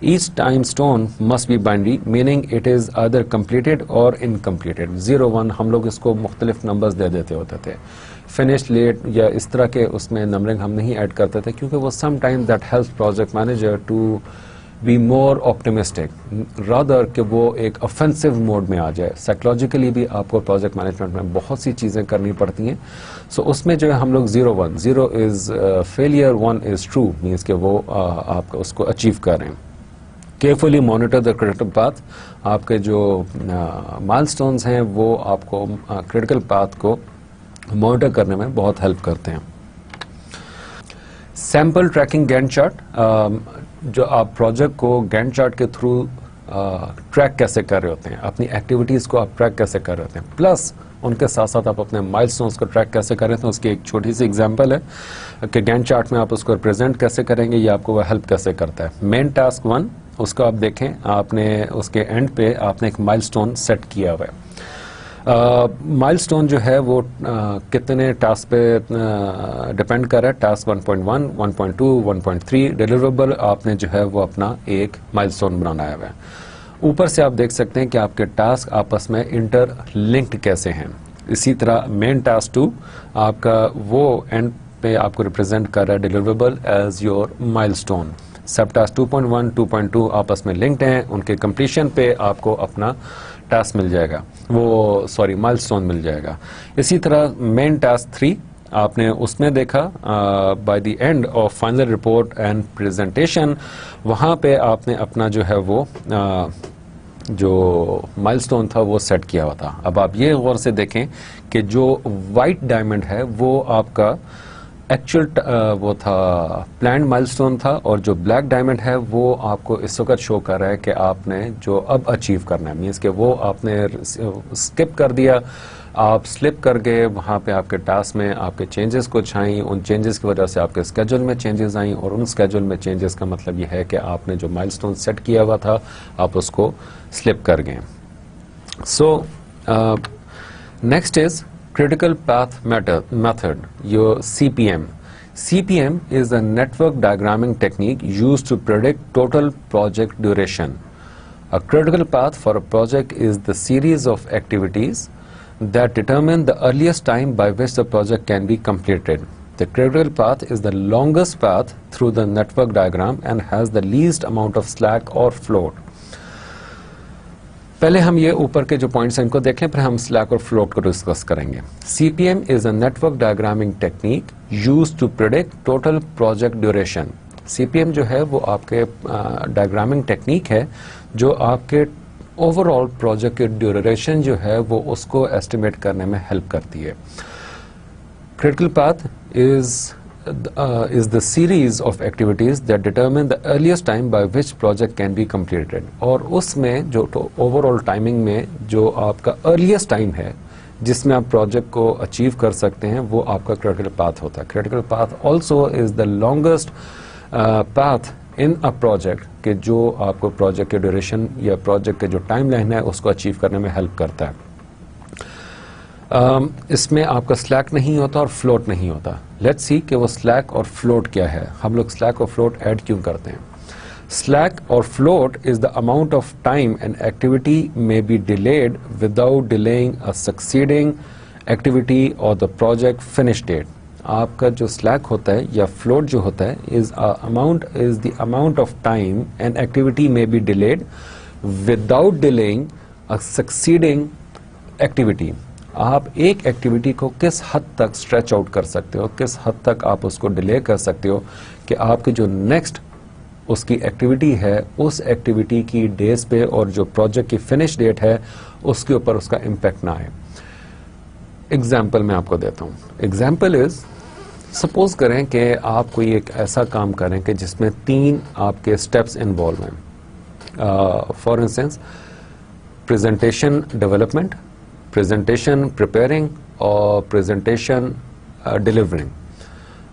Speaker 1: Each time stone must be binary, meaning it is either completed or incompleted. 0, 1 ہم لوگ اس کو مختلف نمبرز دے دیتے ہوتے تھے, finished, late یا اس طرح کے اس میں نمبرنگ ہم نہیں ایڈ کرتے تھے, کیونکہ وہ sometimes that helps project manager to be more optimistic, rather کہ وہ ایک offensive mode میں آ جائے. Psychologically بھی آپ کو پروجیکٹ مینجمنٹ میں بہت سی چیزیں کرنی پڑتی ہیں. سو اس میں جو ہے ہم لوگ 0, 1, 0 is failure, 1 is true, means کہ وہ آپ اس کو اچیو کر رہے ہیں. Carefully monitor the critical path. آپ کے جو مائل اسٹونز ہیں وہ آپ کو کریٹیکل پاتھ کو مانیٹر کرنے میں بہت ہیلپ کرتے ہیں. سیمپل ٹریکنگ گینٹ چارٹ, جو آپ پروجیکٹ کو گینٹ چارٹ کے تھرو ٹریک کیسے کر رہے ہوتے ہیں, اپنی ایکٹیویٹیز کو آپ ٹریک کیسے کر رہے ہوتے ہیں, پلس ان کے ساتھ ساتھ آپ اپنے مائل اسٹونز کو ٹریک کیسے کر رہے ہیں. اس کی ایک چھوٹی سی ایگزامپل ہے کہ گینٹ چارٹ میں آپ اس کو ریپرزینٹ کیسے کریں گے یا آپ کو وہ ہیلپ کیسے کرتا ہے. مین ٹاسک 1, اس کو آپ دیکھیں, آپ نے اس کے اینڈ پہ آپ نے ایک مائل اسٹون سیٹ کیا ہوا ہے. مائل اسٹون جو ہے وہ کتنے ٹاسک پہ ڈپینڈ کر رہا ہے. ٹاسک 1.1, 1.2, 1.3 ڈیلیوریبل آپ نے جو ہے وہ اپنا ایک مائل اسٹون بنانا ہوا ہے. اوپر سے آپ دیکھ سکتے ہیں کہ آپ کے ٹاسک آپس میں انٹر لنکڈ کیسے ہیں. اسی طرح مین ٹاسک 2 آپ کا وہ اینڈ پہ آپ کو ریپرزینٹ کر رہا ہے ڈیلیوریبل ایز یور مائل اسٹون. سب ٹاسک 2.1, 2.2 آپس میں لنکڈ ہیں, ان کے کمپلیشن پہ آپ کو اپنا ٹاسک مل جائے گا, وہ مائل اسٹون مل جائے گا. اسی طرح مین ٹاسک 3 آپ نے اس میں دیکھا by the end of final report and presentation, وہاں پہ آپ نے اپنا جو ہے وہ جو مائل اسٹون تھا وہ سیٹ کیا ہوا تھا. اب آپ یہ غور سے دیکھیں کہ جو وائٹ ڈائمنڈ ہے وہ آپ کا ایکچوئل وہ تھا پلانڈ مائل اسٹون تھا, اور جو بلیک ڈائمنڈ ہے وہ آپ کو اس وقت شو کر رہا ہے کہ آپ نے جو اب اچیو کرنا ہے, مینس کہ وہ آپ نے اسکپ کر دیا, آپ سلپ کر گئے, وہاں پہ آپ کے ٹاسک میں آپ کے چینجز کچھ آئیں, ان چینجز کی وجہ سے آپ کے اسکیجول میں چینجز آئیں, اور ان اسکیجول میں چینجز کا مطلب یہ ہے کہ آپ نے جو مائل اسٹون سیٹ کیا ہوا تھا آپ اس کو سلپ کر گئے. So next is Critical Path Method, your CPM. CPM is a network diagramming technique used to predict total project duration. A critical path for a project is the series of activities that determine the earliest time by which the project can be completed. The critical path is the longest path through the network diagram and has the least amount of slack or float. پہلے ہم یہ اوپر کے جو points ہیں ان کو دیکھیں, پھر ہم سلیک اور فلوٹ کو ڈسکس کریں گے. CPM is a network diagramming technique used to predict total project duration. CPM جو ہے وہ آپ کے ڈائگرامنگ ٹیکنیک ہے جو آپ کے اوور آل پروجیکٹ کے ڈیوریشن جو ہے وہ اس کو ایسٹیمیٹ کرنے میں ہیلپ کرتی ہے. Critical path is the series of activities that determine the earliest time by which project can be completed. اور اس میں جو اوور آل ٹائمنگ میں جو آپ کا ارلیسٹ ٹائم ہے جس میں آپ پروجیکٹ کو اچیو کر سکتے ہیں وہ آپ کا کریٹیکل پاتھ ہوتا ہے. Critical path also is the longest path in a project کہ جو آپ کو پروجیکٹ کے ڈیوریشن یا پروجیکٹ کے جو ٹائم لائن ہے اس کو اچیو کرنے میں ہیلپ کرتا ہے. اس میں آپ کا سلیک نہیں ہوتا اور فلوٹ نہیں ہوتا. لیٹس سی کہ وہ سلیک اور فلوٹ کیا ہے. ہم لوگ سلیک اور فلوٹ ایڈ کیوں کرتے ہیں. سلیک اور float is the amount of time and activity may be delayed without delaying a succeeding activity or the project finish date. آپ کا جو سلیک ہوتا ہے یا فلوٹ جو ہوتا ہے is the amount of time and activity may be delayed without delaying a succeeding activity. آپ ایک ایکٹیویٹی کو کس حد تک اسٹریچ آؤٹ کر سکتے ہو, کس حد تک آپ اس کو ڈیلے کر سکتے ہو کہ آپ کی جو نیکسٹ اس کی ایکٹیویٹی ہے اس ایکٹیویٹی کی ڈیز پہ اور جو پروجیکٹ کی فنش ڈیٹ ہے اس کے اوپر اس کا امپیکٹ نہ آئے. ایگزامپل میں آپ کو دیتا ہوں. ایگزامپل از, سپوز کریں کہ آپ کوئی ایک ایسا کام کریں کہ جس میں 3 آپ کے اسٹیپس انوالو ہیں. For instance presentation development, presentation preparing اور پریزنٹیشن ڈیلیورنگ.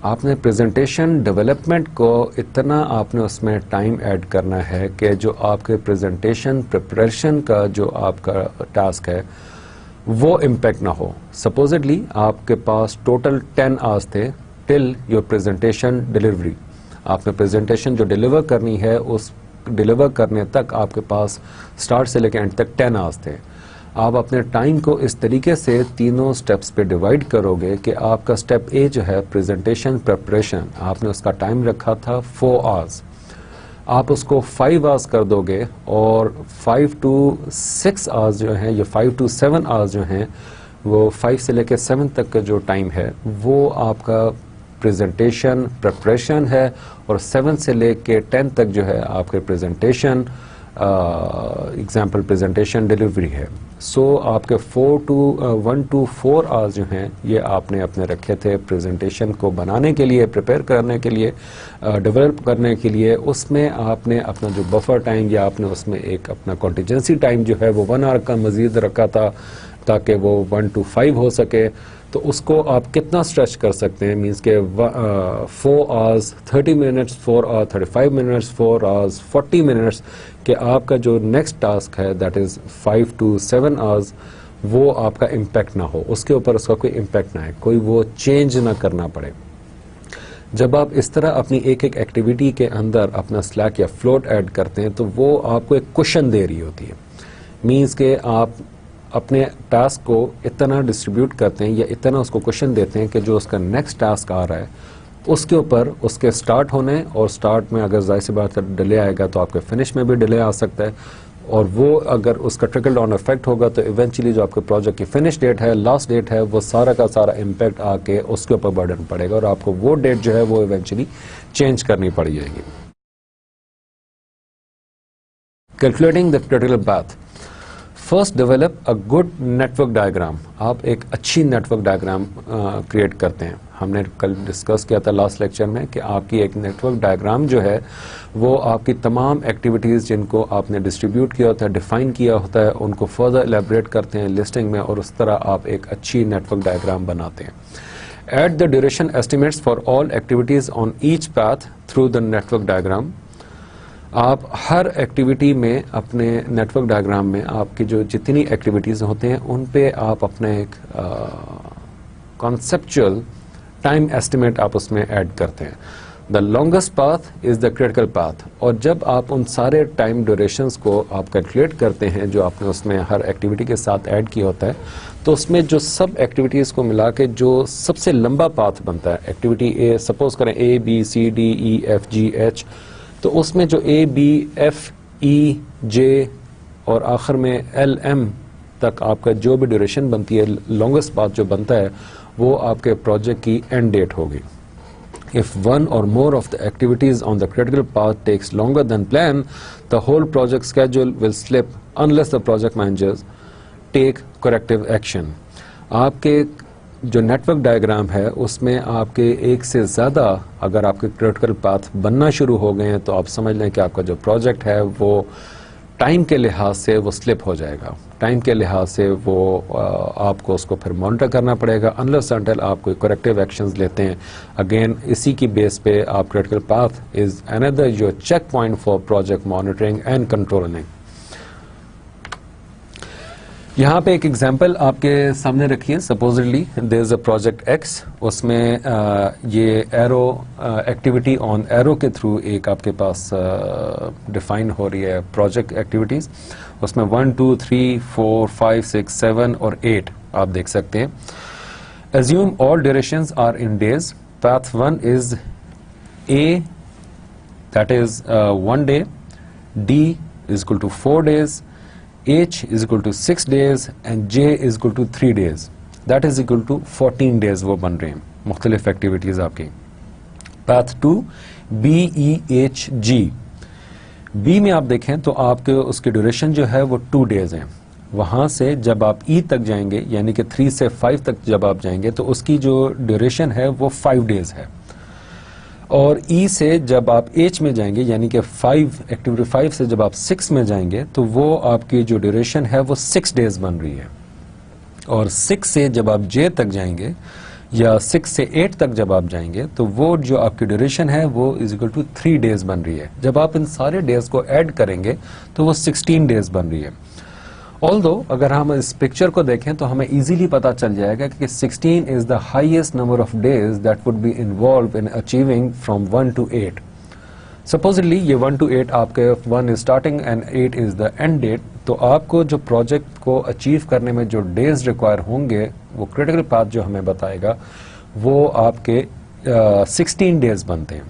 Speaker 1: آپ نے پریزنٹیشن ڈیولپمنٹ کو اتنا آپ نے اس میں ٹائم ایڈ کرنا ہے کہ جو آپ کے پریزنٹیشن پریپریشن کا جو آپ کا ٹاسک ہے وہ امپیکٹ نہ ہو. سپوزڈلی آپ کے پاس ٹوٹل 10 آورس تھے ٹل یور پریزنٹیشن ڈیلیوری. آپ نے پریزنٹیشن جو ڈیلیور کرنی ہے اس ڈیلیور کرنے تک آپ کے پاس اسٹارٹ سے لے کے اینڈ تک 10 آورس تھے. آپ اپنے ٹائم کو اس طریقے سے تینوں سٹیپس پہ ڈیوائڈ کرو گے کہ آپ کا سٹیپ اے جو ہے پریزنٹیشن پریپریشن, آپ نے اس کا ٹائم رکھا تھا 4 آورس, آپ اس کو 5 آورس کر دو گے اور 5 to 6 آورس جو ہیں یا 5 to 7 آورس جو ہیں وہ 5 سے لے کے 7 تک کا جو ٹائم ہے وہ آپ کا پریزنٹیشن پریپریشن ہے اور 7 سے لے کے 10 تک جو ہے آپ کے پریزنٹیشن ایگزامپل پریزنٹیشن ڈیلیوری ہے. سو آپ کے 1 to 4 آورس جو ہیں یہ آپ نے اپنے رکھے تھے پریزنٹیشن کو بنانے کے لیے, پریپیئر کرنے کے لیے, ڈیولپ کرنے کے لیے. اس میں آپ نے اپنا جو بفر ٹائم یا آپ نے اس میں ایک اپنا کانٹیجنسی ٹائم جو ہے وہ 1 آور کا مزید رکھا تھا تاکہ وہ 1 to 5 ہو سکے. تو اس کو آپ کتنا اسٹریچ کر سکتے ہیں, مینس کہ 4 آورس 30 منٹس, 4 آور 35 منٹس, 4 آورس 40 منٹس, کہ آپ کا جو نیکسٹ ٹاسک ہے دیٹ از 5 to 7 آورس وہ آپ کا امپیکٹ نہ ہو, اس کے اوپر اس کا کوئی امپیکٹ نہ ہے, کوئی وہ چینج نہ کرنا پڑے. جب آپ اس طرح اپنی ایک ایکٹیویٹی کے اندر اپنا سلیک یا فلوٹ ایڈ کرتے ہیں تو وہ آپ کو ایک کوشن دے رہی ہوتی ہے. مینس کہ آپ اپنے ٹاسک کو اتنا ڈسٹریبیوٹ کرتے ہیں یا اتنا اس کو کوشن دیتے ہیں کہ جو اس کا نیکسٹ ٹاسک آ رہا ہے اس کے اوپر اس کے سٹارٹ ہونے, اور سٹارٹ میں اگر ظاہر سی بات ہے ڈیلے آئے گا تو آپ کے فنش میں بھی ڈیلے آ سکتا ہے, اور وہ اگر اس کا ٹرکل ڈاؤن افیکٹ ہوگا تو ایونچولی جو آپ کے پروجیکٹ کی فنش ڈیٹ ہے, لاسٹ ڈیٹ ہے, وہ سارا کا سارا امپیکٹ آ کے اس کے اوپر برڈن پڑے گا اور آپ کو وہ ڈیٹ جو ہے وہ ایونچولی چینج کرنی پڑ جائے گی. Calculating the critical path. First develop a good network diagram. آپ ایک اچھی نیٹورک ڈائیگرام کریٹ کرتے ہیں. ہم نے کل ڈسکس کیا تھا لاسٹ لیکچر میں کہ آپ کی ایک نیٹورک ڈائیگرام جو ہے وہ آپ کی تمام ایکٹیویٹیز جن کو آپ نے ڈسٹریبیوٹ کیا ہوتا ہے, ڈیفائن کیا ہوتا ہے, ان کو فردر ایلیبریٹ کرتے ہیں لسٹنگ میں, اور اس طرح آپ ایک اچھی نیٹورک ڈائیگرام بناتے ہیں. Add the duration estimates for all activities on each path through the network diagram. آپ ہر ایکٹیویٹی میں اپنے نیٹورک ڈائیگرام میں آپ کی جو جتنی ایکٹیویٹیز ہوتے ہیں ان پہ آپ اپنا ایک کانسیپچل ٹائم ایسٹیمیٹ آپ اس میں ایڈ کرتے ہیں. The longest path is the critical path. اور جب آپ ان سارے ٹائم ڈیوریشنس کو آپ کیلکولیٹ کرتے ہیں جو آپ نے اس میں ہر ایکٹیویٹی کے ساتھ ایڈ کیا ہوتا ہے, تو اس میں جو سب ایکٹیویٹیز کو ملا کے جو سب سے لمبا پاتھ بنتا ہے, ایکٹیویٹی اے سپوز کریں A B C D E F G H, تو اس میں جو اے بی ایف ای جے اور آخر میں ایل ایم تک آپ کا جو بھی ڈیوریشن بنتی ہے, لانگسٹ پاتھ جو بنتا ہے وہ آپ کے پروجیکٹ کی اینڈ ڈیٹ ہوگی. If one or more of the activities on the critical path takes longer than planned, the whole project schedule will slip unless the project managers take corrective action. آپ کے جو net work diagram ہے اس میں آپ کے ایک سے زیادہ اگر آپ کے کریٹیکل پاتھ بننا شروع ہو گئے ہیں تو آپ سمجھ لیں کہ آپ کا جو پروجیکٹ ہے وہ ٹائم کے لحاظ سے وہ سلپ ہو جائے گا. ٹائم کے لحاظ سے وہ آپ کو اس کو پھر مانیٹر کرنا پڑے گا unless until آپ کوئی کریکٹیو ایکشنز لیتے ہیں. اگین اسی کی بیس پہ آپ critical path is under your check point for project monitoring and controlling. یہاں پہ ایک ایگزامپل آپ کے سامنے رکھیے. Supposedly there is a project X, اس میں یہ ایرو ایکٹیویٹی آن ایرو کے تھرو ایک آپ کے پاس ڈیفائن ہو رہی ہے پروجیکٹ ایکٹیویٹیز. اس میں 1 2 3 4 5 6 7 اور 8 آپ دیکھ سکتے ہیں. Assume all durations are in days. Path 1 is A, that is 1 day, D is equal to 4 days, H is equal to 6 days and J is equal to 3 days. That is equal to 14 days وہ بن رہے ہیں مختلف activities آپ کی. Path 2 B E H G. B میں آپ دیکھیں تو آپ کے اس کی ڈیوریشن جو ہے وہ 2 days ہیں. وہاں سے جب آپ E تک جائیں گے یعنی کہ 3 سے 5 تک جب آپ جائیں گے تو اس کی جو ڈیوریشن ہے وہ 5 days ہے. اور E سے جب آپ H میں جائیں گے یعنی کہ ایکٹیویٹی 5 سے جب آپ 6 میں جائیں گے تو وہ آپ کی جو ڈیوریشن ہے وہ 6 days بن رہی ہے. اور 6 سے جب آپ J تک جائیں گے یا 6 سے 8 تک جب آپ جائیں گے تو وہ جو آپ کی ڈیوریشن ہے وہ از اکول ٹو 3 days بن رہی ہے. جب آپ ان سارے ڈیز کو ایڈ کریں گے تو وہ 16 days بن رہی ہے. Although اگر ہم اس پکچر کو دیکھیں تو ہمیں ایزیلی پتا چل جائے گا کہ 16 is the highest number of days that would be involved in achieving from 1 to 8. Supposedly یہ 1 to 8 آپ کے 1 is starting and 8 is the end date. تو آپ کو جو پروجیکٹ کو اچیو کرنے میں جو ڈیز ریکوائر ہوں گے وہ کریٹیکل پاتھ جو ہمیں بتائے گا وہ آپ کے 16 days بنتے ہیں.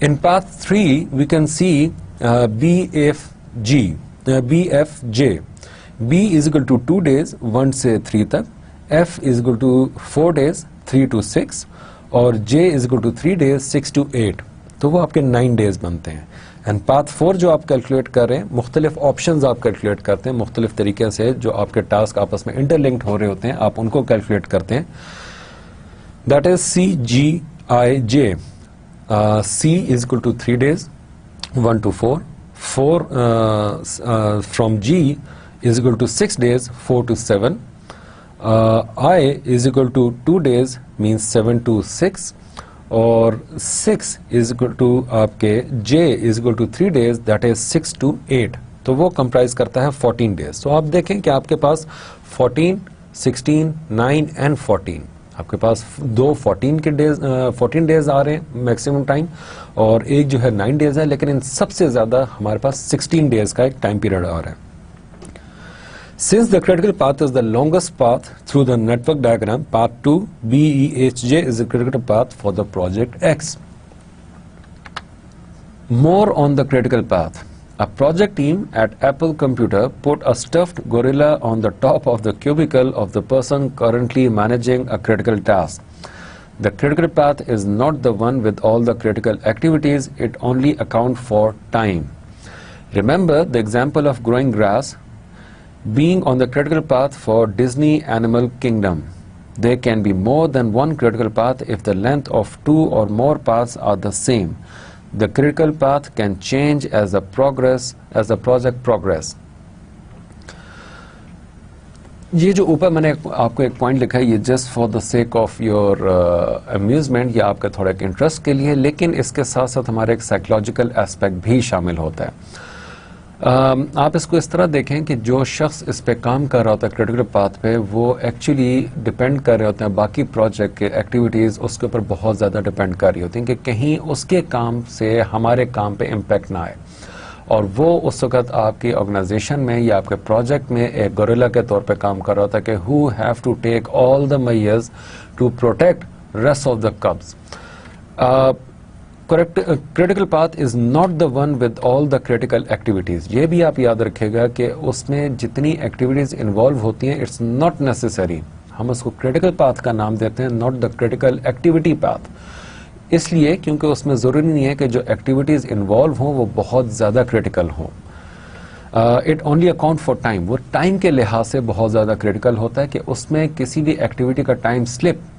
Speaker 1: In path 3 we can see BFG. BFJ. B is equal to 2 days 1 سے 3 تک, F is equal to 4 days 3 to 6 اور J is equal to 3 days 6 to 8. تو وہ آپ کے 9 days بنتے ہیں. اینڈ پاتھ 4 جو آپ کیلکولیٹ کر رہے ہیں مختلف آپشنز آپ کیلکولیٹ کرتے ہیں مختلف طریقے سے جو آپ کے ٹاسک آپس میں انٹرلنکڈ ہو رہے ہوتے ہیں آپ ان کو کیلکولیٹ کرتے ہیں. That is CGIJ. C is equal to 3 days 1 to 4. 4 from G is equal to 6 days 4 to 7. I is equal to 2 days means 7 to 6 اور 6 is equal to آپ کے J is equal to 3 days that is 6 to 8. تو وہ comprise کرتا ہے 14 days. تو آپ دیکھیں کہ آپ کے پاس 14 16 9 and 14 آپ کے پاس 14 days آ رہے ہیں میکسیمم ٹائم اور ایک جو ہے 9 days ہے لیکن ان سب سے زیادہ ہمارے پاس 16 days کا ایک ٹائم پیریڈ آ رہا ہے. Since the critical path is the longest path through the network diagram, path 2 BEHJ is the critical path for the project X. More on the critical path. A project team at Apple Computer put a stuffed gorilla on the top of the cubicle of the person currently managing a critical task. The critical path is not the one with all the critical activities, it only accounts for time. Remember the example of growing grass being on the critical path for Disney Animal Kingdom. There can be more than one critical path if the length of 2 or more paths are the same. The critical path can change as the project progress. یہ جو اوپر میں نے آپ کو ایک point لکھا ہے یہ just for the sake of your amusement یا آپ کا تھوڑا ایک انٹرسٹ کے لیے لیکن اس کے ساتھ ساتھ ہمارا ایک سائیکولوجیکل اسپیکٹ بھی شامل ہوتا ہے. آپ اس کو اس طرح دیکھیں کہ جو شخص اس پہ کام کر رہا ہوتا ہے کریٹیکل پاتھ پہ، وہ ایکچولی ڈپینڈ کر رہے ہوتے ہیں باقی پروجیکٹ کے ایکٹیویٹیز اس کے اوپر بہت زیادہ ڈپینڈ کر رہی ہوتی ہیں کہ کہیں اس کے کام سے ہمارے کام پہ امپیکٹ نہ آئے، اور وہ اس وقت آپ کی آرگنائزیشن میں یا آپ کے پروجیکٹ میں ایک گوریلا کے طور پہ کام کر رہا ہوتا ہے کہ who have to take all the measures to protect rest of the cubs. Critical path is not the one with all the critical activities. یہ بھی آپ یاد رکھے گا کہ اس میں جتنی ایکٹیویٹیز انوالو ہوتی ہیں اٹس ناٹ نیسسری، ہم اس کو کریٹیکل پاتھ کا نام دیتے ہیں، not the critical activity path, اس لیے کیونکہ اس میں ضروری نہیں ہے کہ جو ایکٹیویٹیز انوالو ہوں وہ بہت زیادہ کریٹیکل ہوں. It only account for time, وہ ٹائم کے لحاظ سے بہت زیادہ کریٹیکل ہوتا ہے کہ اس میں کسی بھی ایکٹیویٹی کا ٹائم سلپ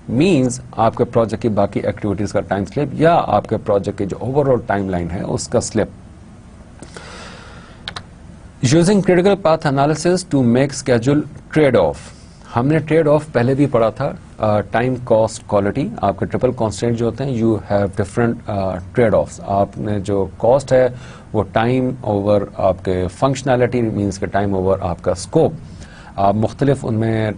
Speaker 1: مینز آپ کے پروجیکٹ کی باقی ایکٹیویٹیز کا ٹائم سلپ یا آپ کے پروجیکٹ کی جو اوور آل ٹائم لائن ہے اس کا slip. Using critical path analysis to make schedule trade-off, ہم نے ٹریڈ آف پہلے بھی پڑھا تھا، ٹائم کاسٹ کوالٹی، آپ کے ٹرپل کانسٹینٹ جو ہوتے ہیں you have different trade-offs, آپ نے جو کاسٹ ہے وہ ٹائم اوور آپ کے فنکشنالٹی مینس کہ ٹائم اوور آپ کا اسکوپ، آپ مختلف ان میں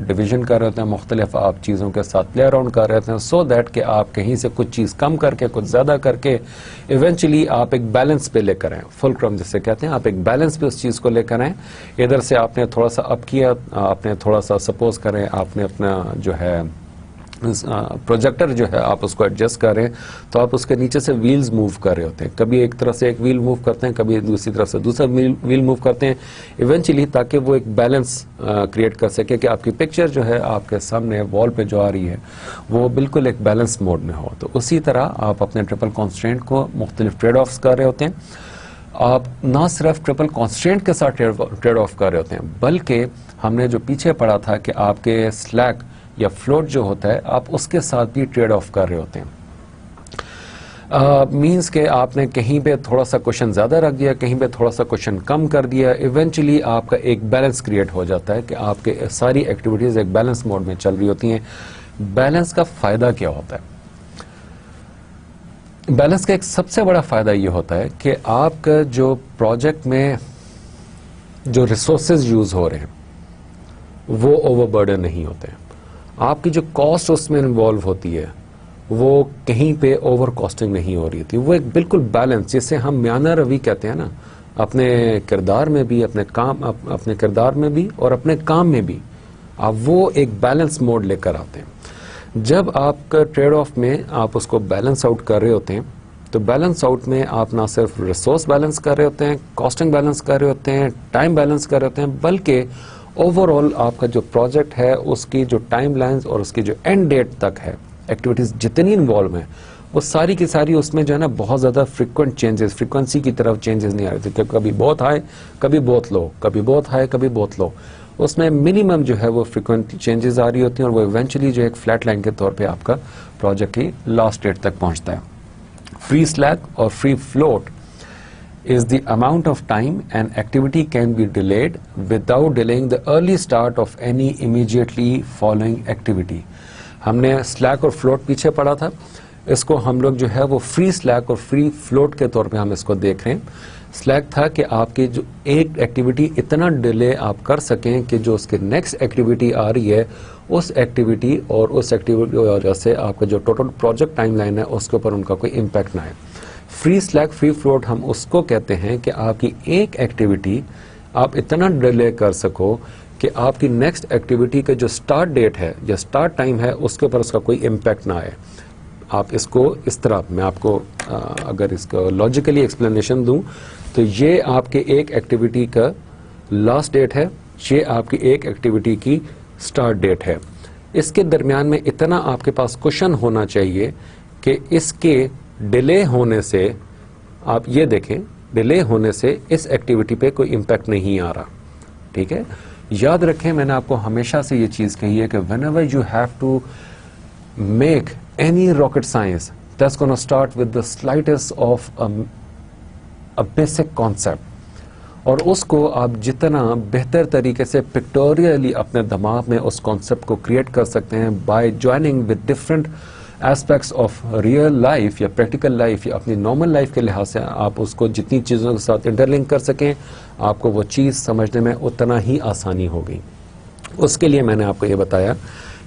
Speaker 1: ڈویژن کر رہے ہوتے ہیں، مختلف آپ چیزوں کے ساتھ پلے اراؤنڈ کر رہے ہوتے ہیں سو دیٹ کہ آپ کہیں سے کچھ چیز کم کر کے کچھ زیادہ کر کے ایونچولی آپ ایک بیلنس پہ لے کر آئیں، فل کرم جسے کہتے ہیں، آپ ایک بیلنس پہ اس چیز کو لے کر آئیں. ادھر سے آپ نے تھوڑا سا اپ کیا، آپ نے تھوڑا سا سپوز کریں آپ نے اپنا جو ہے پروجیکٹر جو ہے آپ اس کو ایڈجسٹ کر رہے ہیں تو آپ اس کے نیچے سے ویلز موو کر رہے ہوتے ہیں، کبھی ایک طرف سے ایک ویل موو کرتے ہیں، کبھی دوسری طرف سے دوسرا ویل موو کرتے ہیں ایونچولی، تاکہ وہ ایک بیلنس کریٹ کر سکے کہ آپ کی پکچر جو ہے آپ کے سامنے وال پہ جو آ رہی ہے وہ بالکل ایک بیلنس موڈ میں ہو. تو اسی طرح آپ اپنے ٹرپل کانسٹینٹ کو مختلف ٹریڈ آفس کر رہے ہوتے ہیں. آپ نہ صرف ٹرپل کانسٹینٹ کے ساتھ ٹریڈ آف کر رہے ہوتے ہیں بلکہ ہم نے جو پیچھے پڑھا تھا کہ آپ کے سلیک یا فلوٹ جو ہوتا ہے آپ اس کے ساتھ بھی ٹریڈ آف کر رہے ہوتے ہیں. مینس کہ آپ نے کہیں پہ تھوڑا سا کوشچن زیادہ رکھ دیا، کہیں پہ تھوڑا سا کوشچن کم کر دیا، ایونچولی آپ کا ایک بیلنس کریٹ ہو جاتا ہے کہ آپ کے ساری ایکٹیویٹیز ایک بیلنس موڈ میں چل رہی ہوتی ہیں. بیلنس کا فائدہ کیا ہوتا ہے؟ بیلنس کا ایک سب سے بڑا فائدہ یہ ہوتا ہے کہ آپ کا جو پروجیکٹ میں جو ریسورسز یوز ہو رہے ہیں وہ اوور برڈن نہیں ہوتے ہیں، آپ کی جو کاسٹ اس میں انوالو ہوتی ہے وہ کہیں پہ اوور کاسٹنگ نہیں ہو رہی تھی، وہ ایک بالکل بیلنس جسے ہم میانہ روی کہتے ہیں نا، اپنے کردار میں بھی اپنے کردار میں بھی اور اپنے کام میں بھی آپ وہ ایک بیلنس موڈ لے کر آتے ہیں. جب آپ کا ٹریڈ آف میں آپ اس کو بیلنس آؤٹ کر رہے ہوتے ہیں تو بیلنس آؤٹ میں آپ نہ صرف ریسورس بیلنس کر رہے ہوتے ہیں، کاسٹنگ بیلنس کر رہے ہوتے ہیں، ٹائم بیلنس کر رہے ہوتے ہیں، بلکہ اوور آل آپ کا جو پروجیکٹ ہے اس کی جو ٹائم لائنز اور اس کی جو اینڈ ڈیٹ تک ہے ایکٹیویٹیز جتنی انوالو ہیں وہ ساری کی ساری اس میں جو ہے نا بہت زیادہ فریکوینسی کی طرف چینجز نہیں آ رہے تھے، کبھی بہت ہائی کبھی بہت لو، کبھی بہت ہائی کبھی بہت لو، اس میں منیمم جو ہے وہ فریکوینٹ چینجز آ رہی ہوتی ہیں اور وہ ایونچولی جو ایک فلیٹ لائن کے طور پہ آپ کا پروجیکٹ کی لاسٹ ڈیٹ تک پہنچتا ہے. فری سلیک اور free float is the amount of time an activity can be delayed without delaying the early start of any immediately following activity. ہم نے سلیک اور فلوٹ پیچھے پڑھا تھا، اس کو ہم لوگ جو ہے وہ فری سلیک اور فری فلوٹ کے طور پہ ہم اس کو دیکھ رہے ہیں. سلیک تھا کہ آپ کی جو ایک ایکٹیویٹی اتنا ڈیلے آپ کر سکیں کہ جو اس کے نیکسٹ ایکٹیویٹی آ رہی ہے اس ایکٹیویٹی اور اس ایکٹیویٹی کی وجہ سے آپ کا جو ٹوٹل پروجیکٹ ٹائم لائن ہے اس کے اوپر ان کا کوئی امپیکٹ نہ آئے. فری سلیک فری فلوٹ ہم اس کو کہتے ہیں کہ آپ کی ایک ایکٹیویٹی آپ اتنا ڈیلے کر سکو کہ آپ کی نیکسٹ ایکٹیویٹی کا جو سٹارٹ ڈیٹ ہے یا سٹارٹ ٹائم ہے اس کے اوپر اس کا کوئی امپیکٹ نہ آئے. آپ اس کو اس طرح میں آپ کو اگر اس کو لاجیکلی ایکسپلینیشن دوں تو یہ آپ کے ایک ایکٹیویٹی کا لاسٹ ڈیٹ ہے، یہ آپ کی ایک ایکٹیویٹی کی سٹارٹ ڈیٹ ہے. اس کے درمیان میں اتنا آپ کے پاس کوشن ہونا چاہیے کہ اس کے ڈیلے ہونے سے آپ یہ دیکھیں ڈیلے ہونے سے اس ایکٹیویٹی پہ کوئی امپیکٹ نہیں آ رہا. ٹھیک ہے، یاد رکھیں میں نے آپ کو ہمیشہ سے یہ چیز کہی ہے کہ whenever you have to make any rocket science that's gonna start with the slightest of a basic concept, اور اس کو آپ جتنا بہتر طریقے سے پکٹوریلی اپنے دماغ میں اس کانسیپٹ کو کریٹ کر سکتے ہیں by joining with different aspects of real life یا پریکٹیکل لائف یا اپنی نارمل لائف کے لحاظ سے آپ اس کو جتنی چیزوں کے ساتھ انٹرلنک کر سکیں آپ کو وہ چیز سمجھنے میں اتنا ہی آسانی ہوگی. اس کے لیے میں نے آپ کو یہ بتایا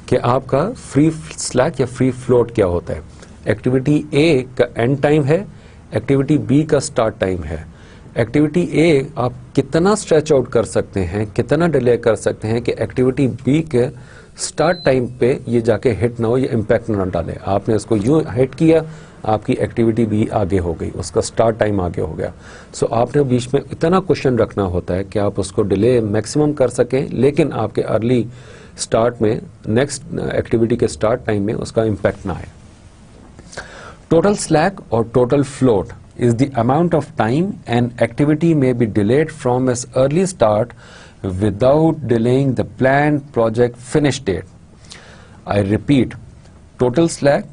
Speaker 1: کہ آپ کا فری سلیک یا فری فلوٹ کیا ہوتا ہے. ایکٹیویٹی اے کا اینڈ ٹائم ہے, ایکٹیویٹی بی کا سٹارٹ ٹائم ہے. ایکٹیویٹی اے آپ کتنا اسٹریچ آؤٹ کر سکتے ہیں, کتنا ڈیلے کر سکتے ہیں کہ ایکٹیویٹی بی کے سٹارٹ ٹائم پہ یہ جا کے ہٹ نہ ہو, یہ امپیکٹ نہ ڈالے. آپ نے اس کو یوں ہٹ کیا, آپ کی ایکٹیویٹی بھی آگے ہو گئی, اس کا سٹارٹ ٹائم آگے ہو گیا. سو آپ نے بیچ میں اتنا کوشچن رکھنا ہوتا ہے کہ آپ اس کو ڈیلے میکسیمم کر سکیں لیکن آپ کے ارلی سٹارٹ میں نیکسٹ ایکٹیویٹی کے سٹارٹ ٹائم میں اس کا امپیکٹ نہ آئے. ٹوٹل سلیک اور total float is the amount of time an activity may be delayed from its early start without delaying the planned project finish date. I repeat, total slack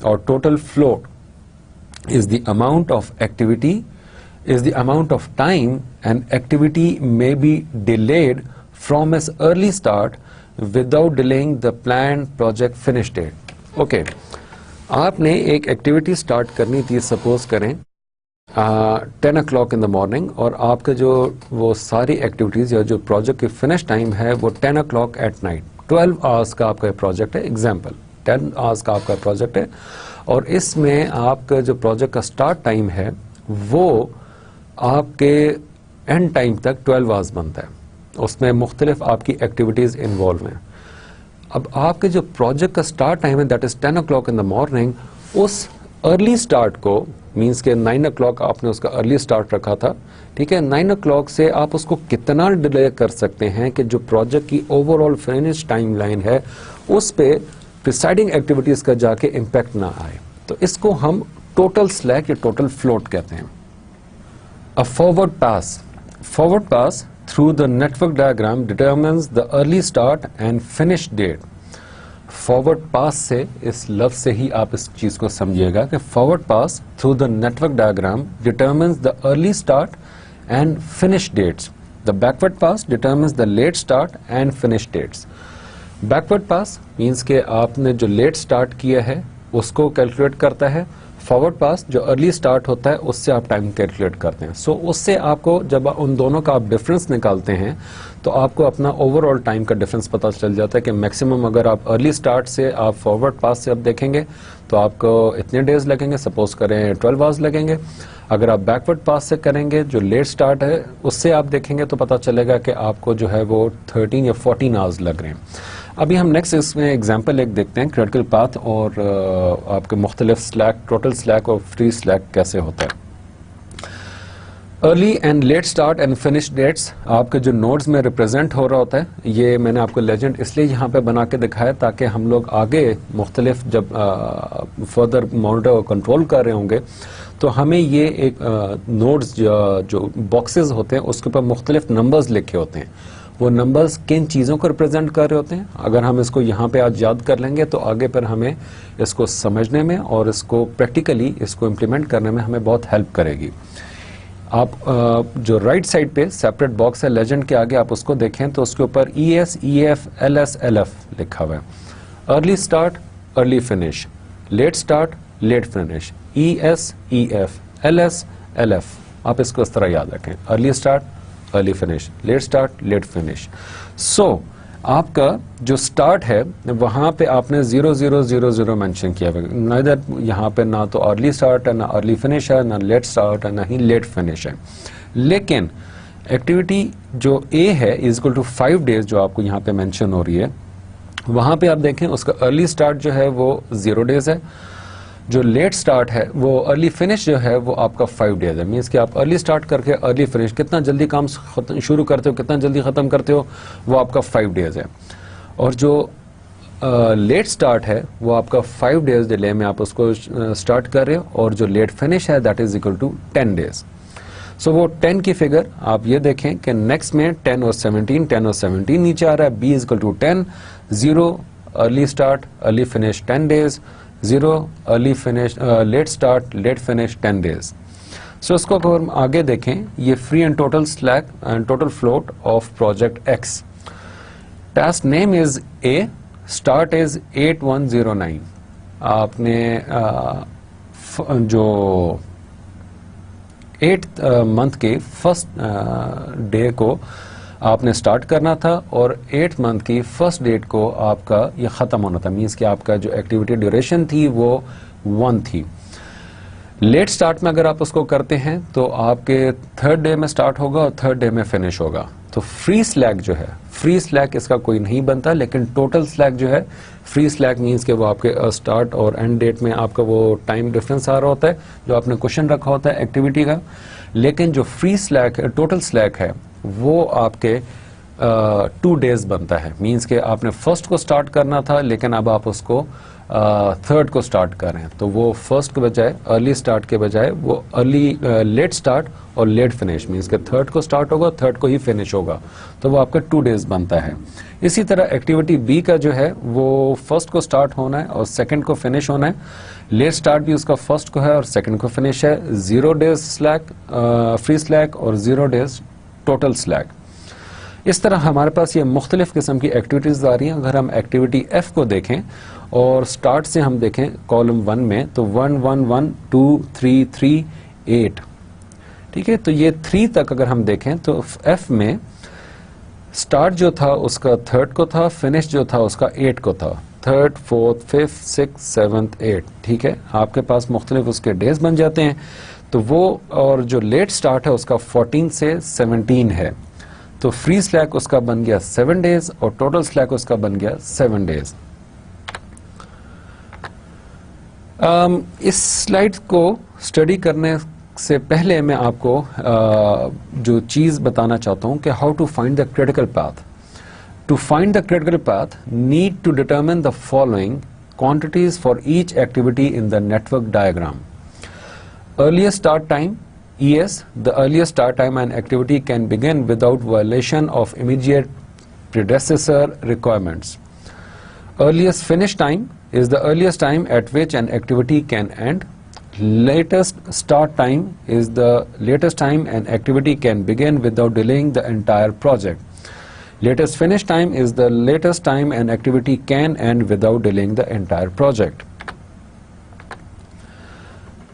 Speaker 1: or total float is the amount of activity, is the amount of time an activity may be delayed from its early start without delaying the planned project finish date. Okay. آپ نے ایک activity start کرنی تھی, suppose کریں 10 o'clock in the morning, اور آپ کے جو وہ ساری ایکٹیویٹیز یا جو پروجیکٹ کی فنش ٹائم ہے وہ 10 o'clock at night. 12 hours کا آپ کا پروجیکٹ ہے, ایگزامپل 10 hours کا آپ کا پروجیکٹ ہے, اور اس میں آپ کا جو پروجیکٹ کا سٹارٹ ٹائم ہے وہ آپ کے اینڈ ٹائم تک 12 hours بنتا ہے. اس میں مختلف آپ کی ایکٹیویٹیز انوالو ہیں. اب آپ کے جو پروجیکٹ کا سٹارٹ ٹائم ہے that is 10 o'clock in the morning, اس ارلی سٹارٹ کو مینس کہ 9 o'clock آپ نے اس کا ارلی سٹارٹ رکھا تھا, ٹھیک ہے, 9 o'clock سے آپ اس کو کتنا ڈیلے کر سکتے ہیں کہ جو پروجیکٹ کی over all finish time line ہے اس پہ پریسائڈنگ ایکٹیویٹیز کا جا کے امپیکٹ نہ آئے. تو اس کو ہم ٹوٹل سلیک یا ٹوٹل فلوٹ کہتے ہیں. A forward pass through the network diagram determines the early start and finish date. Forward pass سے اس لفظ سے ہی آپ اس چیز کو سمجھیے گا کہ forward pass through the network diagram determines the early start and finish dates. The backward pass determines the late start and finish dates. Backward pass means کہ آپ نے جو لیٹ اسٹارٹ کیا ہے اس کو کیلکولیٹ کرتا ہے, فارورڈ پاس جو ارلی اسٹارٹ ہوتا ہے اس سے آپ ٹائم کیلکولیٹ کرتے ہیں. سو اس سے آپ کو جب ان دونوں کا آپ ڈفرنس نکالتے ہیں تو آپ کو اپنا اوور آل ٹائم کا ڈفرنس پتہ چل جاتا ہے کہ میکسیمم اگر آپ ارلی اسٹارٹ سے آپ فارورڈ پاس سے اب دیکھیں گے تو آپ کو اتنے ڈیز لگیں گے, سپوز کریں 12 hours لگیں گے. اگر آپ بیکورڈ پاس سے کریں گے جو لیٹ اسٹارٹ ہے اس سے آپ دیکھیں گے تو پتہ چلے گا کہ آپ کو جو ہے وہ 13 یا 14 hours لگ رہے ہیں. ابھی ہم نیکسٹ اس میں ایگزامپل ایک دیکھتے ہیں, کریٹیکل پاتھ اور آپ کے مختلف سلیک, ٹوٹل سلیک اور فری سلیک کیسے ہوتا ہے. Early and late start and finish dates آپ کے جو نوڈز میں ریپرزینٹ ہو رہا ہوتا ہے. یہ میں نے آپ کو لیجنڈ اس لیے یہاں پہ بنا کے دکھایا تاکہ ہم لوگ آگے مختلف جب فردر مانیٹر اور کنٹرول کر رہے ہوں گے تو ہمیں یہ ایک نوڈز جو باکسز ہوتے ہیں اس کے اوپر مختلف نمبرز لکھے ہوتے ہیں. وہ نمبرز کن چیزوں کو ریپرزینٹ کر رہے ہوتے ہیں. اگر ہم اس کو یہاں پہ آج یاد کر لیں گے تو آگے پر ہمیں اس کو سمجھنے میں اور اس کو پریکٹیکلی اس کو امپلیمنٹ کرنے میں ہمیں بہت ہیلپ کرے گی. آپ جو رائٹ سائڈ پہ سیپریٹ باکس ہے لیجنڈ کے آگے آپ اس کو دیکھیں تو اس کے اوپر E S, E F, L S, L F لکھا ہوا ہے. Early start, early finish, late start, late finish, E S, E F, L S, L F. آپ اس کو اس طرح یاد رکھیں, early start, early finish, late start, late finish. So آپ کا جو سٹارٹ ہے وہاں پہ آپ نے 0000 مینشن کیا ہوا, نہ یہاں پہ نہ تو ارلی سٹارٹ ہے, نہ ارلی فنش ہے, نہ لیٹ سٹارٹ ہے, نہ ہی لیٹ فنش ہے. لیکن ایکٹیویٹی جو اے ہے از اکول ٹو 5 days جو آپ کو یہاں پہ مینشن ہو رہی ہے, وہاں پہ آپ دیکھیں اس کا ارلی سٹارٹ جو ہے وہ 0 days ہے, جو لیٹ سٹارٹ ہے وہ ارلی فنش جو ہے وہ آپ کا 5 days ہے. مینس کہ آپ ارلی سٹارٹ کر کے ارلی فنش کتنا جلدی کام شروع کرتے ہو, کتنا جلدی ختم کرتے ہو, وہ آپ کا 5 days ہے. اور جو لیٹ سٹارٹ ہے وہ آپ کا 5 days ڈیلے میں آپ اس کو سٹارٹ کر رہے ہو, اور جو لیٹ فنش ہے that is equal to 10 days. So وہ 10 کی فگر آپ یہ دیکھیں کہ نیکسٹ میں 10 اور 17 نیچے آ رہا ہے, B is equal to 10, 0 early start, early finish 10 days, 0 early finish, late start, late finish 10 days. So اس کو اگر ہم آگے دیکھیں, یہ free and total slack and total float of project X. Task name is A, start is 8109, آپ نے جو 8th month کے فرسٹ ڈے کو آپ نے سٹارٹ کرنا تھا اور 8th month کی فرسٹ ڈیٹ کو آپ کا یہ ختم ہونا تھا. مینس کہ آپ کا جو ایکٹیویٹی ڈیوریشن تھی وہ 1 تھی. لیٹ سٹارٹ میں اگر آپ اس کو کرتے ہیں تو آپ کے 3rd ڈے میں سٹارٹ ہوگا اور 3rd ڈے میں فنش ہوگا. تو فری سلیک جو ہے, فری سلیک اس کا کوئی نہیں بنتا, لیکن ٹوٹل سلیک جو ہے, فری سلیک مینس کہ وہ آپ کے سٹارٹ اور اینڈ ڈیٹ میں آپ کا وہ ٹائم ڈفرنس آ رہا ہوتا ہے جو آپ نے کوشچن رکھا ہوتا ہے ایکٹیویٹی کا. لیکن جو فری سلیک ٹوٹل سلیک ہے وہ آپ کے 2 days بنتا ہے. مینس کہ آپ نے فرسٹ کو سٹارٹ کرنا تھا لیکن اب آپ اس کو 3rd کو سٹارٹ کریں, تو وہ فرسٹ کے بجائے ارلی سٹارٹ کے بجائے وہ ارلی لیٹ سٹارٹ اور لیٹ فنش, مینس کہ 3rd کو سٹارٹ ہوگا 3rd کو ہی فنش ہوگا, تو وہ آپ کا 2 days بنتا ہے. اسی طرح ایکٹیویٹی بی کا جو ہے وہ فرسٹ کو سٹارٹ ہونا ہے اور 2nd کو فنش ہونا ہے. لیٹ سٹارٹ بھی اس کا فرسٹ کو ہے اور 2nd کو فنش ہے. 0 days سلیک فری سلیک اور 0 days ٹوٹل سلیک. اس طرح ہمارے پاس یہ مختلف قسم کی ایکٹیویٹیز آ رہی ہیں. اگر ہم ایکٹیویٹی ایف کو دیکھیں اور سٹارٹ سے ہم دیکھیں کالم 1 میں تو 1 1 1 2 3 3 8, ٹھیک ہے. تو یہ 3 تک اگر ہم دیکھیں تو ایف میں سٹارٹ جو تھا اس کا 3rd کو تھا, فنش جو تھا اس کا 8 کو تھا. 3rd 4th 5th 6th 7th 8, ٹھیک ہے. آپ کے پاس مختلف اس کے ڈیز بن جاتے ہیں. تو وہ اور جو لیٹ سٹارٹ ہے اس کا 14 سے 17 ہے, تو فری سلیک اس کا بن گیا 7 days اور ٹوٹل سلیک اس کا بن گیا 7 days. اس سلائیڈ کو اسٹڈی کرنے سے پہلے میں آپ کو جو چیز بتانا چاہتا ہوں کہ how to find the critical path. To find the critical path need to determine the following quantities for each activity in the network diagram. Earliest start time, ES, the earliest start time an activity can begin without violation of immediate predecessor requirements. Earliest finish time is the earliest time at which an activity can end. Latest start time is the latest time an activity can begin without delaying the entire project. Latest finish time is the latest time an activity can end without delaying the entire project.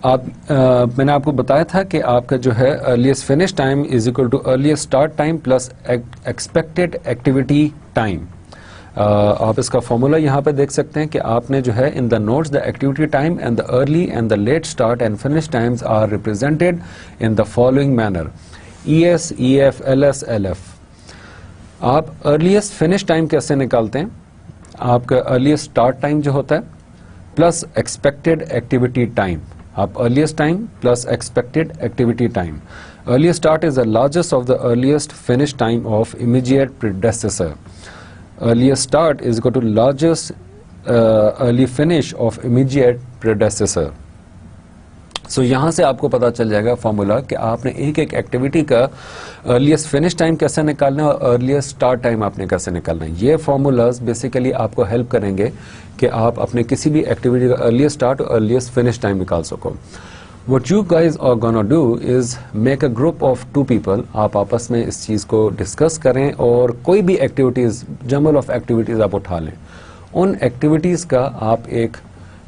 Speaker 1: میں نے آپ کو بتایا تھا کہ آپ کا جو ہے earliest finish time is equal to earliest start time plus expected activity time. آپ اس کا فارمولا یہاں پہ دیکھ سکتے ہیں کہ آپ نے جو ہے in the notes the activity time and the early end the late start and finish times are represented in the following manner: E S, E F, L S, L F. آپ ارلیسٹ فنش ٹائم کیسے نکالتے ہیں؟ آپ کا earliest start time جو ہوتا ہے plus expected activity time. آپ earliest time plus expected activity time. Earliest start is the largest of the earliest finish time of immediate predecessor. Earliest start is equal to largest early finish of immediate predecessor. So یہاں سے آپ کو پتا چل جائے گا formula کہ آپ نے ایک ایک ایکٹیویٹی کا ارلیسٹ فنش ٹائم کیسے نکالنا ہے اور ارلیسٹ اسٹارٹ ٹائم آپ نے کیسے نکالنا ہے. یہ فارمولاز بیسیکلی آپ کو ہیلپ کریں گے کہ آپ اپنے کسی بھی ایکٹیویٹی کا ارلیسٹ اسٹارٹ اور ارلیسٹ فنش ٹائم نکال سکو. What you guys are gonna do is make a group of 2 people. آپ آپس میں اس چیز کو ڈسکس کریں اور کوئی بھی ایکٹیویٹیز جمل آف ایکٹیویٹیز آپ اٹھا لیں. ان ایکٹیویٹیز کا آپ ایک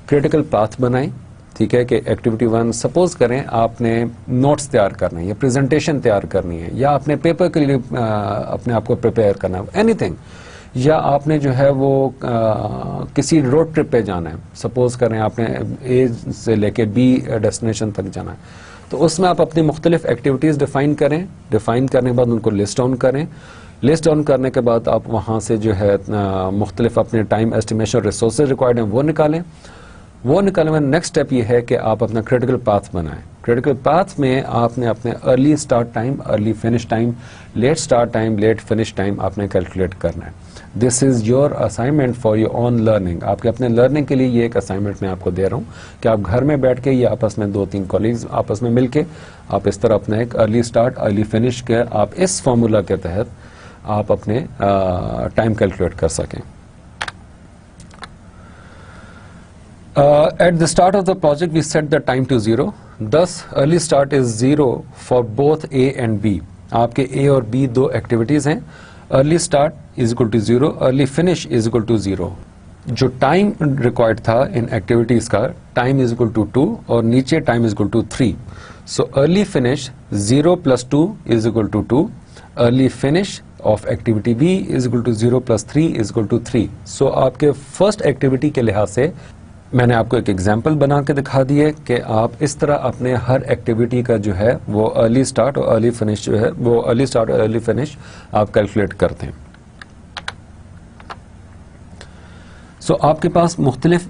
Speaker 1: کریٹیکل پاتھ بنائیں. ٹھیک ہے کہ ایکٹیویٹی 1 سپوز کریں آپ نے نوٹس تیار کرنے ہیں یا پریزنٹیشن تیار کرنی ہے یا اپنے پیپر کے لیے اپنے آپ کو پریپیئر کرنا ہے, اینی تھنگ, یا آپ نے جو ہے وہ کسی روڈ ٹرپ پہ جانا ہے. سپوز کریں آپ نے اے سے لے کے بی ڈیسٹینیشن تک جانا ہے, تو اس میں آپ اپنی مختلف ایکٹیویٹیز ڈیفائن کریں. ڈیفائن کرنے کے بعد ان کو لسٹ ڈاؤن کریں. لسٹ ڈاؤن کرنے کے بعد آپ وہاں سے جو ہے مختلف اپنے ٹائم ایسٹیمیشن ریسورسز ریکوائرڈ ہیں وہ نکالیں. وہ نکالنے میں نیکسٹ اسٹیپ یہ ہے کہ آپ اپنا کریٹیکل پاتھ بنائیں. کریٹیکل پاتھ میں آپ نے اپنے early start time, early finish time, late start time, late finish time آپ نے کیلکولیٹ کرنا ہے. This is your assignment for your own learning. آپ کے اپنے لرننگ کے لیے یہ ایک اسائنمنٹ میں آپ کو دے رہا ہوں کہ آپ گھر میں بیٹھ کے یا آپس میں 2-3 کولیگز آپس میں مل کے آپ اس طرح اپنا ایک ارلی اسٹارٹ ارلی فنش کے آپ اس فارمولا کے تحت آپ اپنے ٹائم کیلکولیٹ کر سکیں. At the start of the project we set the time to 0. Thus early start is 0 for both A and B. آپ کے A اور B 2 ایکٹیویٹیز ہیں. Early start is equal to 0, early finish is equal to 0. جو time required تھا ان activities کا, time is equal to 2 اور نیچے time is equal to 3. So early finish 0 + 2 is equal to 2. Early finish of activity B is equal to 0 + 3 is equal to 3. So آپ کے first activity کے لحاظ سے میں نے آپ کو ایک ایگزامپل بنا کے دکھا دی ہے کہ آپ اس طرح اپنے ہر ایکٹیویٹی کا جو ہے وہ ارلی اسٹارٹ اور ارلی فنش جو ہے وہ ارلی اسٹارٹ اور ارلی فنش آپ کیلکولیٹ کرتے ہیں. سو آپ کے پاس مختلف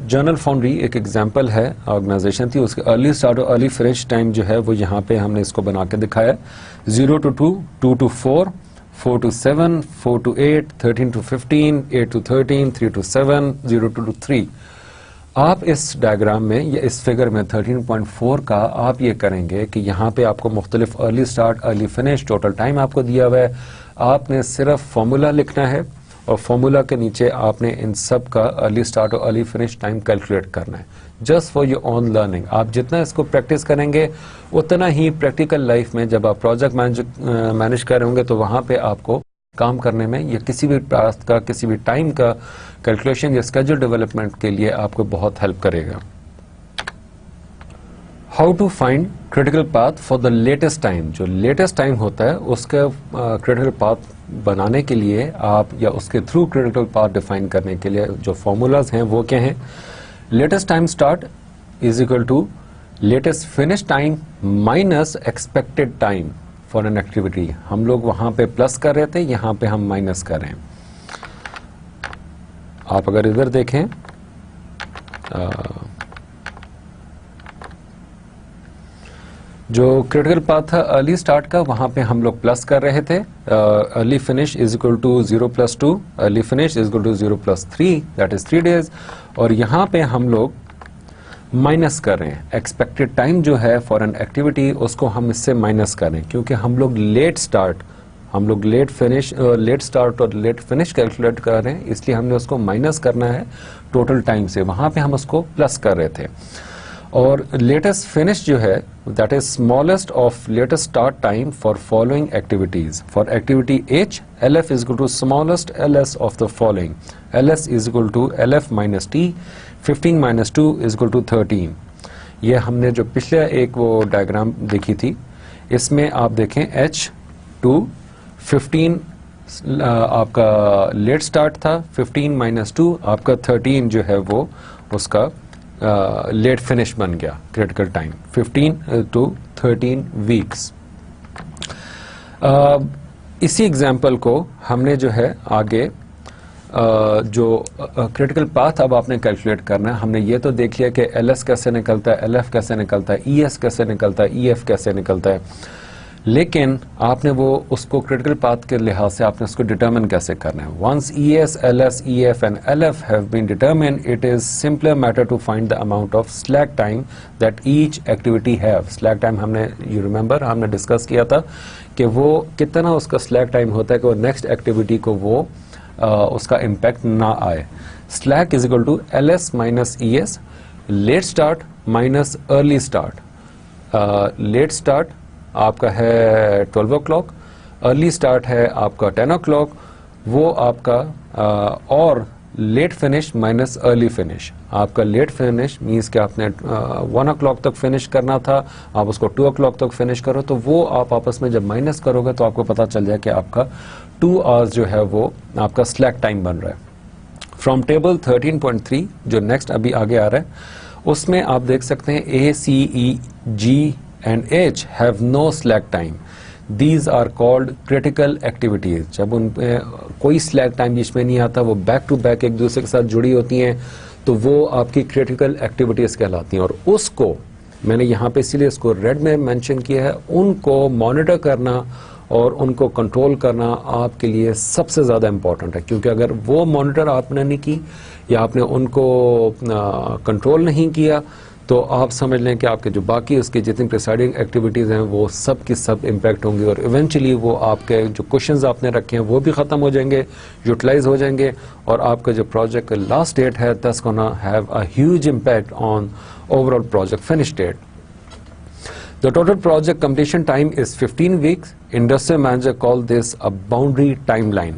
Speaker 1: جرنل فاؤنڈری ایک ایگزامپل ہے, آرگنائزیشن تھی, اس کے ارلی اسٹارٹ اور ارلی فنش ٹائم جو ہے وہ یہاں پہ ہم نے اس کو بنا کے دکھایا. 0 to 2, 2 to 4, 4 to 7, 4 to 8, 13 to 15, 8 to 13, 3 to 7, 0 to 3. آپ اس ڈائیگرام میں یا اس فگر میں 13.4 کا آپ یہ کریں گے کہ یہاں پہ آپ کو مختلف early start early finish total time آپ کو دیا ہوا ہے. آپ نے صرف فارمولا لکھنا ہے اور فارمولا کے نیچے آپ نے ان سب کا ارلی اسٹارٹ اور ارلی فنش ٹائم کیلکولیٹ کرنا ہے, just for your own learning. آپ جتنا اس کو پریکٹس کریں گے اتنا ہی پریکٹیکل لائف میں جب آپ پروجیکٹ مینج کر رہے ہوں گے تو وہاں پہ آپ کو کام کرنے میں یا کسی بھی ٹاسک کا کسی بھی ٹائم کا کیلکولیشن یا اسکیڈول ڈیولپمنٹ کے لیے آپ کو بہت ہیلپ کرے گا. How to find critical path for the latest time. جو لیٹسٹ ٹائم ہوتا ہے اس کا کریٹیکل پاتھ بنانے کے لیے آپ یا اس کے تھرو کریٹیکل پاتھ ڈیفائن کرنے کے لیے جو فارمولاز ہیں وہ کیا ہیں. Latest time start is equal to latest finish time minus expected time for an activity. ہم لوگ وہاں پہ پلس کر رہے تھے, یہاں پہ ہم مائنس کر رہے ہیں. آپ اگر ادھر دیکھیں جو کریٹیکل پاتھ تھا ارلی اسٹارٹ کا وہاں پہ ہم لوگ پلس کر رہے تھے. Early finish is equal to 0 + 2, early finish is equal to 0 + 3 that is 3 days. اور یہاں پہ ہم لوگ مائنس کر رہے ہیں. ایکسپیکٹڈ ٹائم جو ہے فار این ایکٹیویٹی اس کو ہم اس سے مائنس کر رہے ہیں کیونکہ ہم لوگ لیٹ اسٹارٹ اور لیٹ فنش کیلکولیٹ کر رہے ہیں, اس لیے ہم نے اس کو مائنس کرنا ہے ٹوٹل ٹائم سے. وہاں پہ ہم اس کو پلس کر رہے تھے. اور لیٹسٹ فنش جو ہے that is smallest of latest start time for following activities. For activity H, LF is equal to smallest LS of the following. LS is equal to LF - T, 15 - 2 is equal to 13. یہ ہم نے جو پچھلے ایک وہ diagram دیکھی تھی اس میں آپ دیکھیں H2 15 آپ کا لیٹ اسٹارٹ تھا, 15 - 2 آپ کا 13 جو ہے وہ اس کا لیٹ فنش بن گیا. Critical time 15 to 13 weeks. اسی ایگزامپل کو ہم نے جو ہے آگے جو کریٹیکل پاتھ اب آپ نے کیلکولیٹ کرنا ہے. ہم نے یہ تو دیکھ لیا کہ LS کیسے نکلتا ہے, LF کیسے نکلتا ہے, ES کیسے نکلتا ہے, EF کیسے نکلتا ہے, لیکن آپ نے وہ اس کو کریٹیکل پاتھ کے لحاظ سے آپ نے اس کو ڈٹرمن کیسے کرنا ہے. Once ES, LS, EF and LF have been determined, it is simpler matter to find the amount of slack time that each activity have. slack time ہم نے you remember ہم نے ڈسکس کیا تھا کہ وہ کتنا اس کا slack time ہوتا ہے کہ وہ نیکسٹ ایکٹیویٹی کو وہ اس کا امپیکٹ نہ آئے. slack is equal to LS minus ES, late start minus early start. late start آپ کا ہے 12 o'clock, ارلی اسٹارٹ ہے آپ کا 10 o'clock, وہ آپ کا اور late finish minus early finish. آپ کا لیٹ فنش مینس کہ آپ نے 1 o'clock تک فنش کرنا تھا, آپ اس کو 2 o'clock تک فنش کرو, تو وہ آپ آپس میں جب مائنس کرو گے تو آپ کو پتا چل جائے کہ آپ کا 2 hours جو ہے وہ آپ کا سلیک ٹائم بن رہا ہے. فرام ٹیبل 13.3 جو نیکسٹ ابھی آگے آ رہا ہے اس میں آپ دیکھ سکتے ہیں A, C, E, G and H have no slack time. These are called critical activities. جب ان پہ کوئی slack time جس میں نہیں آتا, وہ بیک ٹو بیک ایک دوسرے کے ساتھ جڑی ہوتی ہیں, تو وہ آپ کی critical activities کہلاتی ہیں. اور اس کو میں نے یہاں پہ اسی لیے اس کو ریڈ میں مینشن کیا ہے, ان کو مانیٹر کرنا اور ان کو کنٹرول کرنا آپ کے لیے سب سے زیادہ امپورٹنٹ ہے. کیونکہ اگر وہ مانیٹر آپ نے نہیں کی یا آپ نے ان کو کنٹرول نہیں کیا تو آپ سمجھ لیں کہ آپ کے جو باقی اس کی جتنی پریسائڈنگ ایکٹیویٹیز ہیں وہ سب کی سب امپیکٹ ہوں گی, اور ایونچولی وہ آپ کے جو کوشچنز آپ نے رکھے ہیں وہ بھی ختم ہو جائیں گے, یوٹیلائز ہو جائیں گے, اور آپ کا جو پروجیکٹ کا لاسٹ ڈیٹ ہے that's gonna have a huge impact on overall project finish date. The total project completion time is 15 weeks. Industrial manager call this a boundary timeline.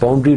Speaker 1: boundary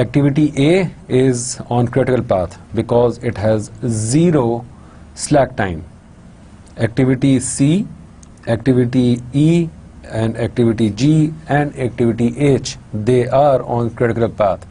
Speaker 1: Activity A is on critical path because it has 0 slack time. Activity C, activity E and activity G and activity H, they are on critical path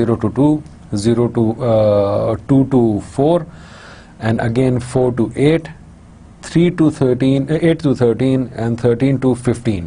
Speaker 1: 0 to 2, 0 to 2 to 4 and again 4 to 8, 3 to 13, 8 to 13 and 13 to 15.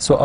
Speaker 1: So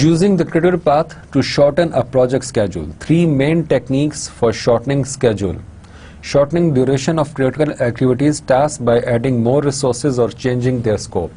Speaker 1: Using the critical path to shorten a project schedule. 3 main techniques for shortening schedule. Shortening duration of critical activities tasks by adding more resources or changing their scope.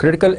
Speaker 1: critical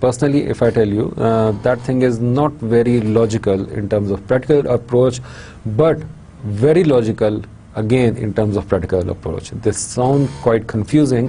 Speaker 1: personally if I tell you that thing is not very logical in terms of practical approach but very logical again in terms of practical approach. This sound quite confusing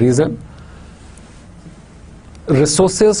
Speaker 1: Reason, resources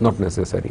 Speaker 1: not necessary.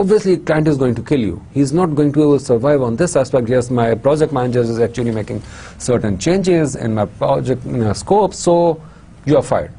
Speaker 1: Obviously client is going to kill you. He's not going to survive on this aspect. Yes, my project manager is actually making certain changes in my project scope, so you are fired.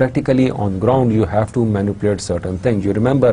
Speaker 1: practically on ground you have to manipulate certain things. You remember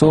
Speaker 1: So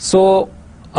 Speaker 1: so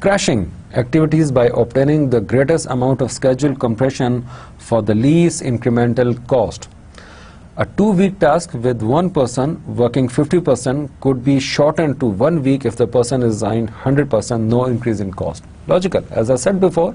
Speaker 1: Crashing activities by obtaining the greatest amount of schedule compression for the least incremental cost. A 2-week task with one person working 50% could be shortened to 1 week if the person is assigned 100%, no increase in cost. Logical. As I said before,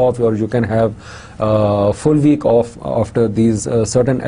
Speaker 1: off or you can have full week off after these certain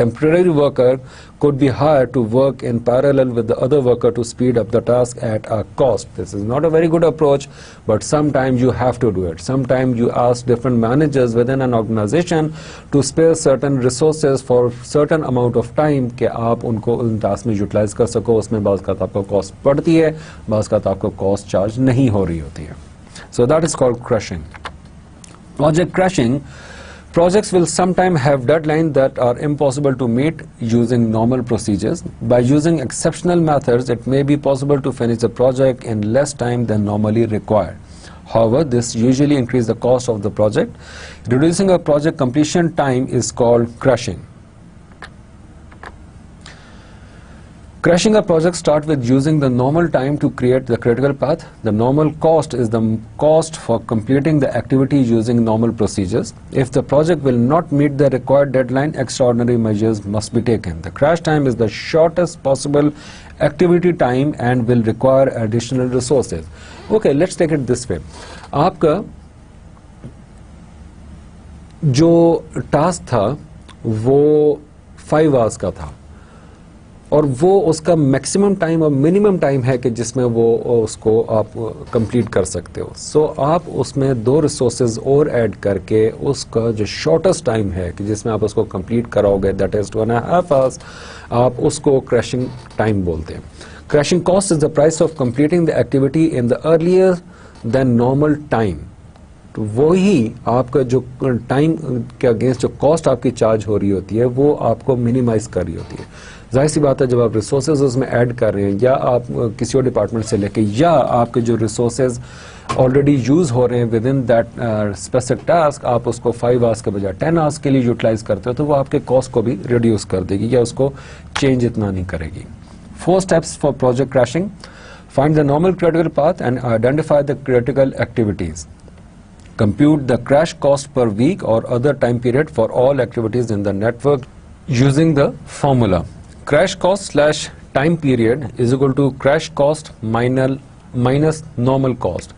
Speaker 1: temporary worker could be hired to work in parallel with the other worker to speed up the task at a cost. This is not a very good approach, but sometimes you have to do it. Sometimes you ask different managers within an organization to spare certain resources for certain amount of time کہ آپ ان کو ان task میں utilise کر سکو. اس میں بعض کا آپ کو کاسٹ پڑتی ہے, بعض کا آپ کو کاسٹ چارج نہیں ہو رہی ہوتی ہے. So that is called crashing. Project crashing. Projects will sometimes have deadlines that are impossible to meet using normal procedures. By using exceptional methods, it may be possible to finish the project in less time than normally required. However, this usually increases the cost of the project. Reducing a project completion time is called crashing. Crashing a project starts with using the normal time to create the critical path. The normal cost is the cost for completing the activity using normal procedures. If the project will not meet the required deadline, extraordinary measures must be taken. The crash time is the shortest possible activity time and will require additional resources. Okay, let's take it this way. آپ کا جو task تھا وہ 5 hours کا تھا, اور وہ اس کا میکسیمم ٹائم اور منیمم ٹائم ہے کہ جس میں وہ اس کو آپ کمپلیٹ کر سکتے ہو. سو آپ اس میں 2 ریسورسز اور ایڈ کر کے اس کا جو شارٹیسٹ ٹائم ہے کہ جس میں آپ اس کو کمپلیٹ کراؤ گے, دیٹ از 2.5 hours, آپ اس کو کریشنگ ٹائم بولتے ہیں. Crashing cost is the price of completing the activity in the earlier than normal time. تو وہی آپ کا جو ٹائم کے اگینسٹ جو کاسٹ آپ کی چارج ہو رہی ہوتی ہے وہ آپ کو منیمائز کر رہی ہوتی ہے. ظاہر سی بات ہے جب آپ ریسورسز اس میں ایڈ کر رہے ہیں, یا آپ کسی اور ڈپارٹمنٹ سے لے کے, یا آپ کے جو ریسورسز آلریڈی یوز ہو رہے ہیں with in that specific task, آپ اس کو 5 hours کے بجائے 10 hours کے لیے یوٹیلائز کرتے ہو, تو وہ آپ کے کاسٹ کو بھی ریڈیوس کر دے گی یا اس کو چینج اتنا نہیں کرے گی. 4 steps for project crashing. Find the normal critical path and identify the critical activities. Compute the crash cost per week or other time period for all activities in the network using the formula. Crash cost / time period is equal to crash cost minus normal cost.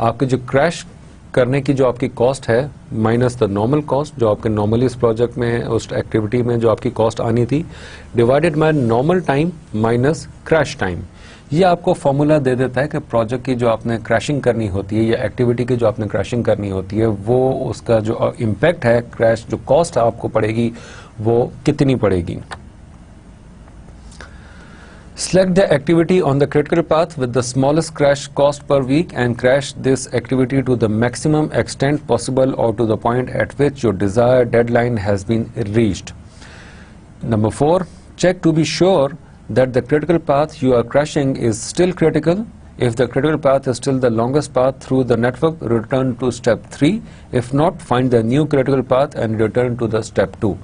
Speaker 1: آپ کے جو crash کرنے کی جو آپ کی cost ہے minus the normal cost, جو آپ کے نارملی اس پروجیکٹ میں اس ایکٹیویٹی میں جو آپ کی کاسٹ آنی تھی, divided by normal time minus crash time. یہ آپ کو فارمولا دے دیتا ہے کہ پروجیکٹ کی جو آپ نے کریشنگ کرنی ہوتی ہے یا ایکٹیویٹی کی جو آپ نے کریشنگ کرنی ہوتی ہے وہ اس کا جو امپیکٹ ہے, کریش جو کاسٹ آپ کو پڑے گی وہ کتنی پڑے گی. Select the activity on the critical path with the smallest crash cost per week and crash this activity to the maximum extent possible or to the point at which your desired deadline has been reached. Number 4, check to be sure that the critical path you are crashing is still critical. If the critical path is still the longest path through the network, return to step 3. If not, find the new critical path and return to the step 2.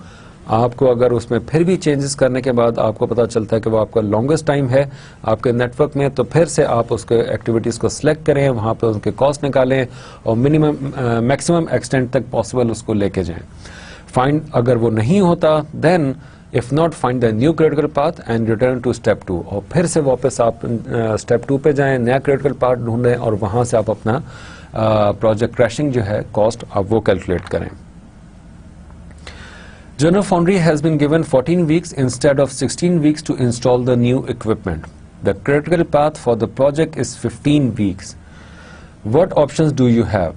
Speaker 1: آپ کو اگر اس میں پھر بھی changes کرنے کے بعد آپ کو پتا چلتا ہے کہ وہ آپ کا لانگسٹ ٹائم ہے آپ کے نیٹ ورک میں, تو پھر سے آپ اس کے ایکٹیویٹیز کو سلیکٹ کریں, وہاں پہ ان کے کاسٹ نکالیں اور میکسیمم ایکسٹینٹ تک پاسبل اس کو لے کے جائیں. فائنڈ اگر وہ نہیں ہوتا then if not find the new critical path and return to step 2, اور پھر سے واپس آپ اسٹیپ 2 پہ جائیں, نیا کریٹیکل پاتھ ڈھونڈیں اور وہاں سے آپ اپنا پروجیکٹ کریشنگ جو ہے کاسٹ آپ وہ کیلکولیٹ کریں. General Foundry has been given 14 weeks instead of 16 weeks to install the new equipment. The critical path for the project is 15 weeks. What options do you have?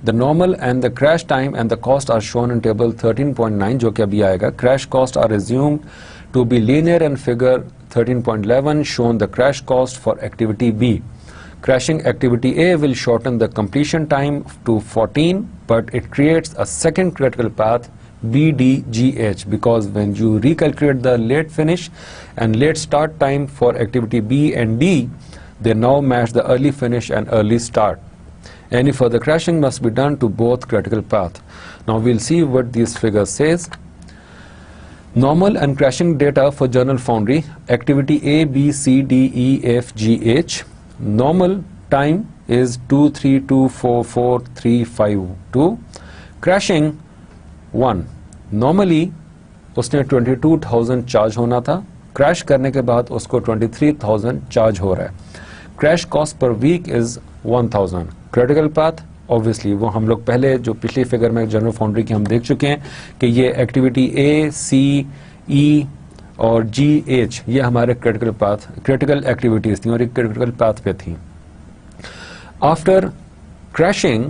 Speaker 1: The normal and the crash time and the cost are shown in table 13.9 جو کہ ابھی آئے گا. Crash costs are assumed to be linear and figure 13.11 shown the crash cost for activity B. Crashing activity A will shorten the completion time to 14, but it creates a second critical path BDGH because when you recalculate the late finish and late start time for activity B and D, they now match the early finish and early start. Any further crashing must be done to both critical path. Now we'll see what these figures says. Normal and crashing data for Journal Foundry. Activity A, B, C, D, E, F, G, H. Normal time is 232445352. Crashing 1. Normally اس نے 22,000 charge ہونا تھا, crash کرنے کے بعد اس کو 23,000 charge ہو رہا ہے. Crash cost per week از 1,000. Critical path obviously وہ ہم لوگ پہلے جو پچھلی فگر میں جنرل فاؤنڈری کی ہم دیکھ چکے ہیں کہ یہ ایکٹیویٹی اے سی ای اور GH یہ ہمارے کریٹیکل ایکٹیویٹیز تھیں اور ایک کریٹیکل پاتھ پہ تھیں. آفٹر کریشنگ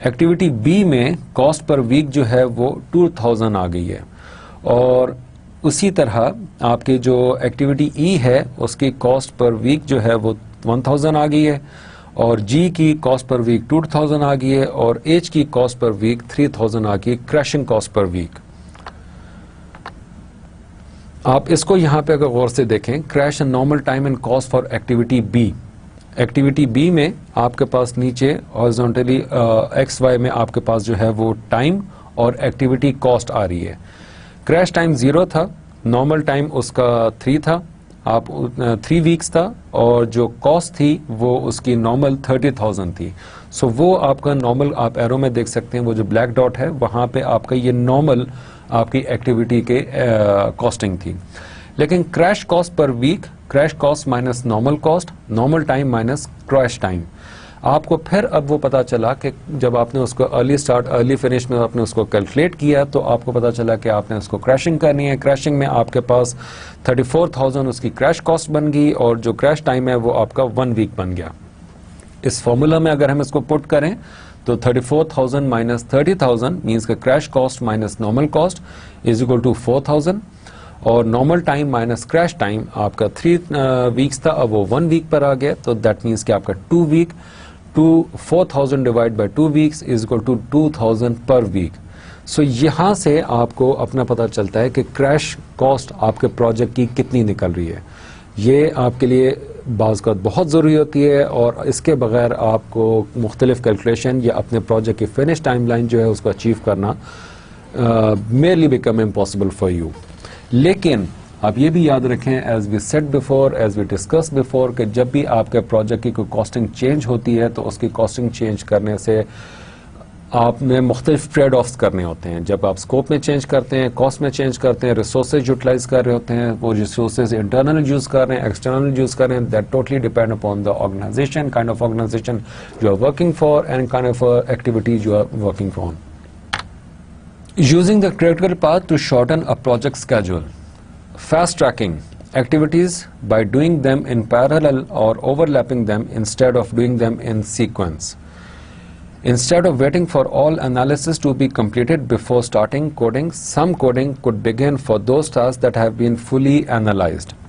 Speaker 1: ایکٹیویٹی B میں کاسٹ پر ویک جو ہے وہ 2000 آ گئی ہے, اور اسی طرح آپ کی جو ایکٹیویٹی E ہے اس کی کاسٹ پر ویک جو ہے وہ 1000 آ گئی ہے, اور G کی کاسٹ پر ویک 2000 آ گئی ہے, اور H کی کاسٹ پر ویک 3000 آ گئی, کریشنگ کاسٹ پر ویک. آپ اس کو یہاں پہ اگر غور سے دیکھیں, crash and normal time and cost for activity B. Activity B میں آپ کے پاس نیچے ہارزونٹلی XY میں آپ کے پاس جو ہے وہ ٹائم اور ایکٹیویٹی کاسٹ آ رہی ہے. کریش ٹائم 0 تھا, نارمل ٹائم اس کا 3 تھا, آپ 3 ویکس تھا, اور جو کاسٹ تھی وہ اس کی نارمل 30,000 تھی. سو وہ آپ کا نارمل آپ ایرو میں دیکھ سکتے ہیں, وہ جو بلیک ڈاٹ ہے وہاں پہ آپ کا یہ نارمل آپ کی ایکٹیویٹی کے کاسٹنگ تھی. لیکن crash cost per week, crash cost minus normal cost, normal time minus crash time. آپ کو پھر اب وہ پتا چلا کہ جب آپ نے اس کو ارلی اسٹارٹ ارلی فنش میں آپ نے اس کو کیلکولیٹ کیا تو آپ کو پتا چلا کہ آپ نے اس کو کریشنگ کرنی ہے. کریشنگ میں آپ کے پاس 34,000 اس کی کریش کاسٹ بن گئی, اور جو کریش ٹائم ہے وہ آپ کا 1 ویک بن گیا. اس فارمولا میں اگر ہم اس کو پٹ کریں تو 34,000 مائنس 30,000 مینس کہ crash cost minus normal cost is equal to 4,000, اور normal time minus crash time آپ کا 3 ویکس تھا, اب وہ 1 ویک پر آ گیا, تو دیٹ مینس کہ آپ کا 2 week 4,000 divide by 2 weeks is equal to 2,000 per week. So یہاں سے آپ کو اپنا پتا چلتا ہے کہ کریش کاسٹ آپ کے پروجیکٹ کی کتنی نکل رہی ہے. یہ آپ کے لیے بعض اوقات بہت ضروری ہوتی ہے, اور اس کے بغیر آپ کو مختلف کیلکولیشن یا اپنے پروجیکٹ کی فنش ٹائم لائن جو ہے اس کو اچیو کرنا merely become impossible for you. لیکن آپ یہ بھی یاد رکھیں, as we said before, as we discuss before, کہ جب بھی آپ کے پروجیکٹ کی کوئی کاسٹنگ چینج ہوتی ہے تو اس کی کاسٹنگ چینج کرنے سے آپ نے مختلف ٹریڈ آفس کرنے ہوتے ہیں. جب آپ اسکوپ میں چینج کرتے ہیں, کاسٹ میں چینج کرتے ہیں, ریسورسز یوٹیلائز کر رہے ہوتے ہیں, وہ ریسورسز انٹرنل یوز کر رہے ہیں, ایکسٹرنل یوز کر رہے ہیں, that totally depend upon the organisation, kind of organisation you are working for and kind of activity you are working for. Using the critical path to shorten a project schedule. Fast tracking activities by doing them in parallel or overlapping them instead of doing them in sequence. Instead of waiting for all analysis to be completed before starting coding, some coding could begin for those tasks that have been fully analyzed.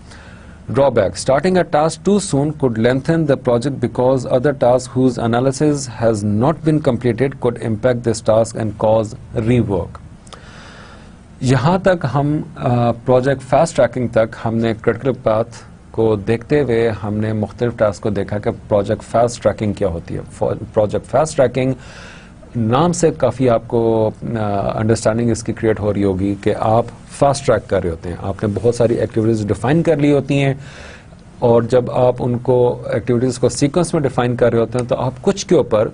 Speaker 1: Drawback: starting a task too soon could lengthen the project because other tasks whose analysis has not been completed could impact this task and cause rework. یہاں تک ہم project fast tracking تک ہم نے critical path کو دیکھتے ہوئے ہم نے مختلف ٹاسک کو دیکھا کہ پروجیکٹ فاسٹ ٹریکنگ کیا ہوتی ہے. پروجیکٹ فاسٹ ٹریکنگ نام سے کافی آپ کو انڈرسٹینڈنگ اس کی کریٹ ہو رہی ہوگی کہ آپ فاسٹ ٹریک کر رہے ہوتے ہیں. آپ نے بہت ساری ایکٹیویٹیز ڈیفائن کر لی ہوتی ہیں, اور جب آپ ان کو ایکٹیویٹیز کو سیکوینس میں ڈیفائن کر رہے ہوتے ہیں تو آپ کچھ کے اوپر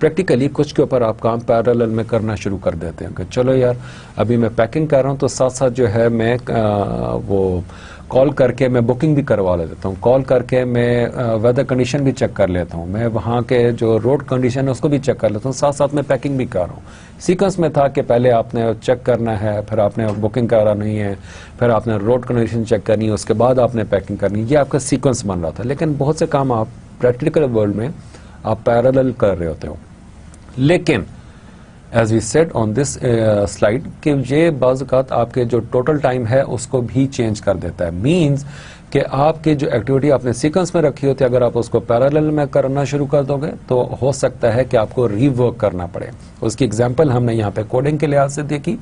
Speaker 1: پریکٹیکلی کچھ کے اوپر آپ کام پیرالل میں کرنا شروع کر دیتے ہیں کہ چلو یار ابھی میں پیکنگ کر رہا ہوں تو ساتھ ساتھ جو ہے میں وہ کال کر کے میں بکنگ بھی کروا لیتا ہوں, کال کر کے میں ویدر کنڈیشن بھی چیک کر لیتا ہوں, میں وہاں کے جو روڈ کنڈیشن ہے اس کو بھی چیک کر لیتا ہوں, ساتھ ساتھ میں پیکنگ بھی کر رہا ہوں. سیکوینس میں تھا کہ پہلے آپ نے چیک کرنا ہے, پھر آپ نے بکنگ کرانی ہے, پھر آپ نے روڈ کنڈیشن چیک کرنی ہے, اس کے بعد آپ نے پیکنگ کرنی ہے. یہ آپ کا سیکوینس بن رہا تھا. لیکن بہت سے کام آپ پریکٹیکل ورلڈ میں آپ پیرالل کر رہے ہوتے ہو. لیکن as we said on this slide کہ یہ بعض اوقات آپ کے جو ٹوٹل ٹائم ہے اس کو بھی چینج کر دیتا ہے. مینز کہ آپ کی جو ایکٹیویٹی آپ نے سیکوینس میں رکھی ہوتی ہے اگر آپ اس کو پیرالل میں کرنا شروع کر دو گے تو ہو سکتا ہے کہ آپ کو ری ورک کرنا پڑے. اس کی ایگزامپل ہم نے یہاں پہ کوڈنگ کے لحاظ سے دیکھی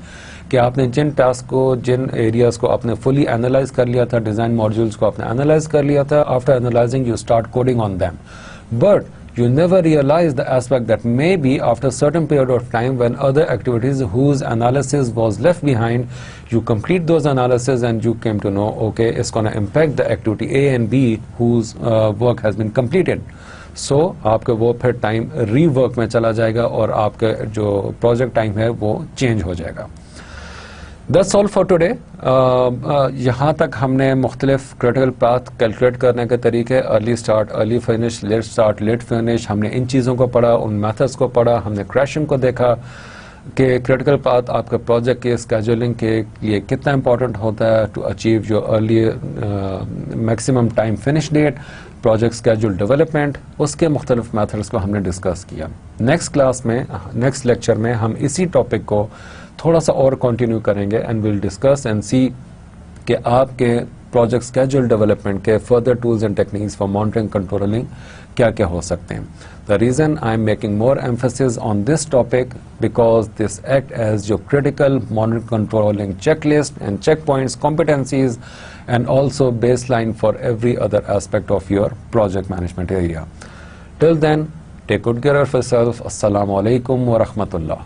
Speaker 1: کہ آپ نے جن ٹاسک کو, جن ایریاز کو آپ نے فلی اینالائز کر لیا تھا, ڈیزائن ماڈیولز کو آپ نے اینالائز کر لیا تھا, after analysing you start coding on them, but you never realize the aspect that maybe after a certain period of time when other activities whose analysis was left behind, you complete those analysis and you came to know, okay, it's going to impact the activity A and B whose work has been completed. So آپ کا وہ پھر time ری work میں چلا جائے گا اور آپ کا جو پروجیکٹ ٹائم ہے وہ چینج ہو جائے گا. That's all for today. یہاں تک ہم نے مختلف کریٹیکل پاتھ کیلکولیٹ کرنے کے طریقے, early start, early finish, late start, late finish, ہم نے ان چیزوں کو پڑھا, ان میتھڈس کو پڑھا, ہم نے کریشنگ کو دیکھا, کہ کریٹیکل پاتھ آپ کا پروجیکٹ کے اسکیجولنگ کے لیے کتنا امپورٹنٹ ہوتا ہے ٹو اچیو جو early maximum time finish date, project schedule development, اس کے مختلف میتھڈس کو ہم نے ڈسکس کیا. نیکسٹ کلاس میں، نیکسٹ لیکچر میں ہم اسی ٹاپک کو تھوڑا سا اور کنٹینیو کریں گے اینڈ ویل ڈسکس اینڈ سی کہ آپ کے پروجیکٹ اسکیجول ڈیولپمنٹ کے further tools and techniques for monitoring controlling کیا کیا ہو سکتے ہیں. The reason I am making more emphasis on this topic because this act as your critical monitoring controlling checklist and checkpoints, competencies, and also baseline for every other aspect of your project management area. Till then, take good care of yourself. Assalamu alaikum wa rahmatullah.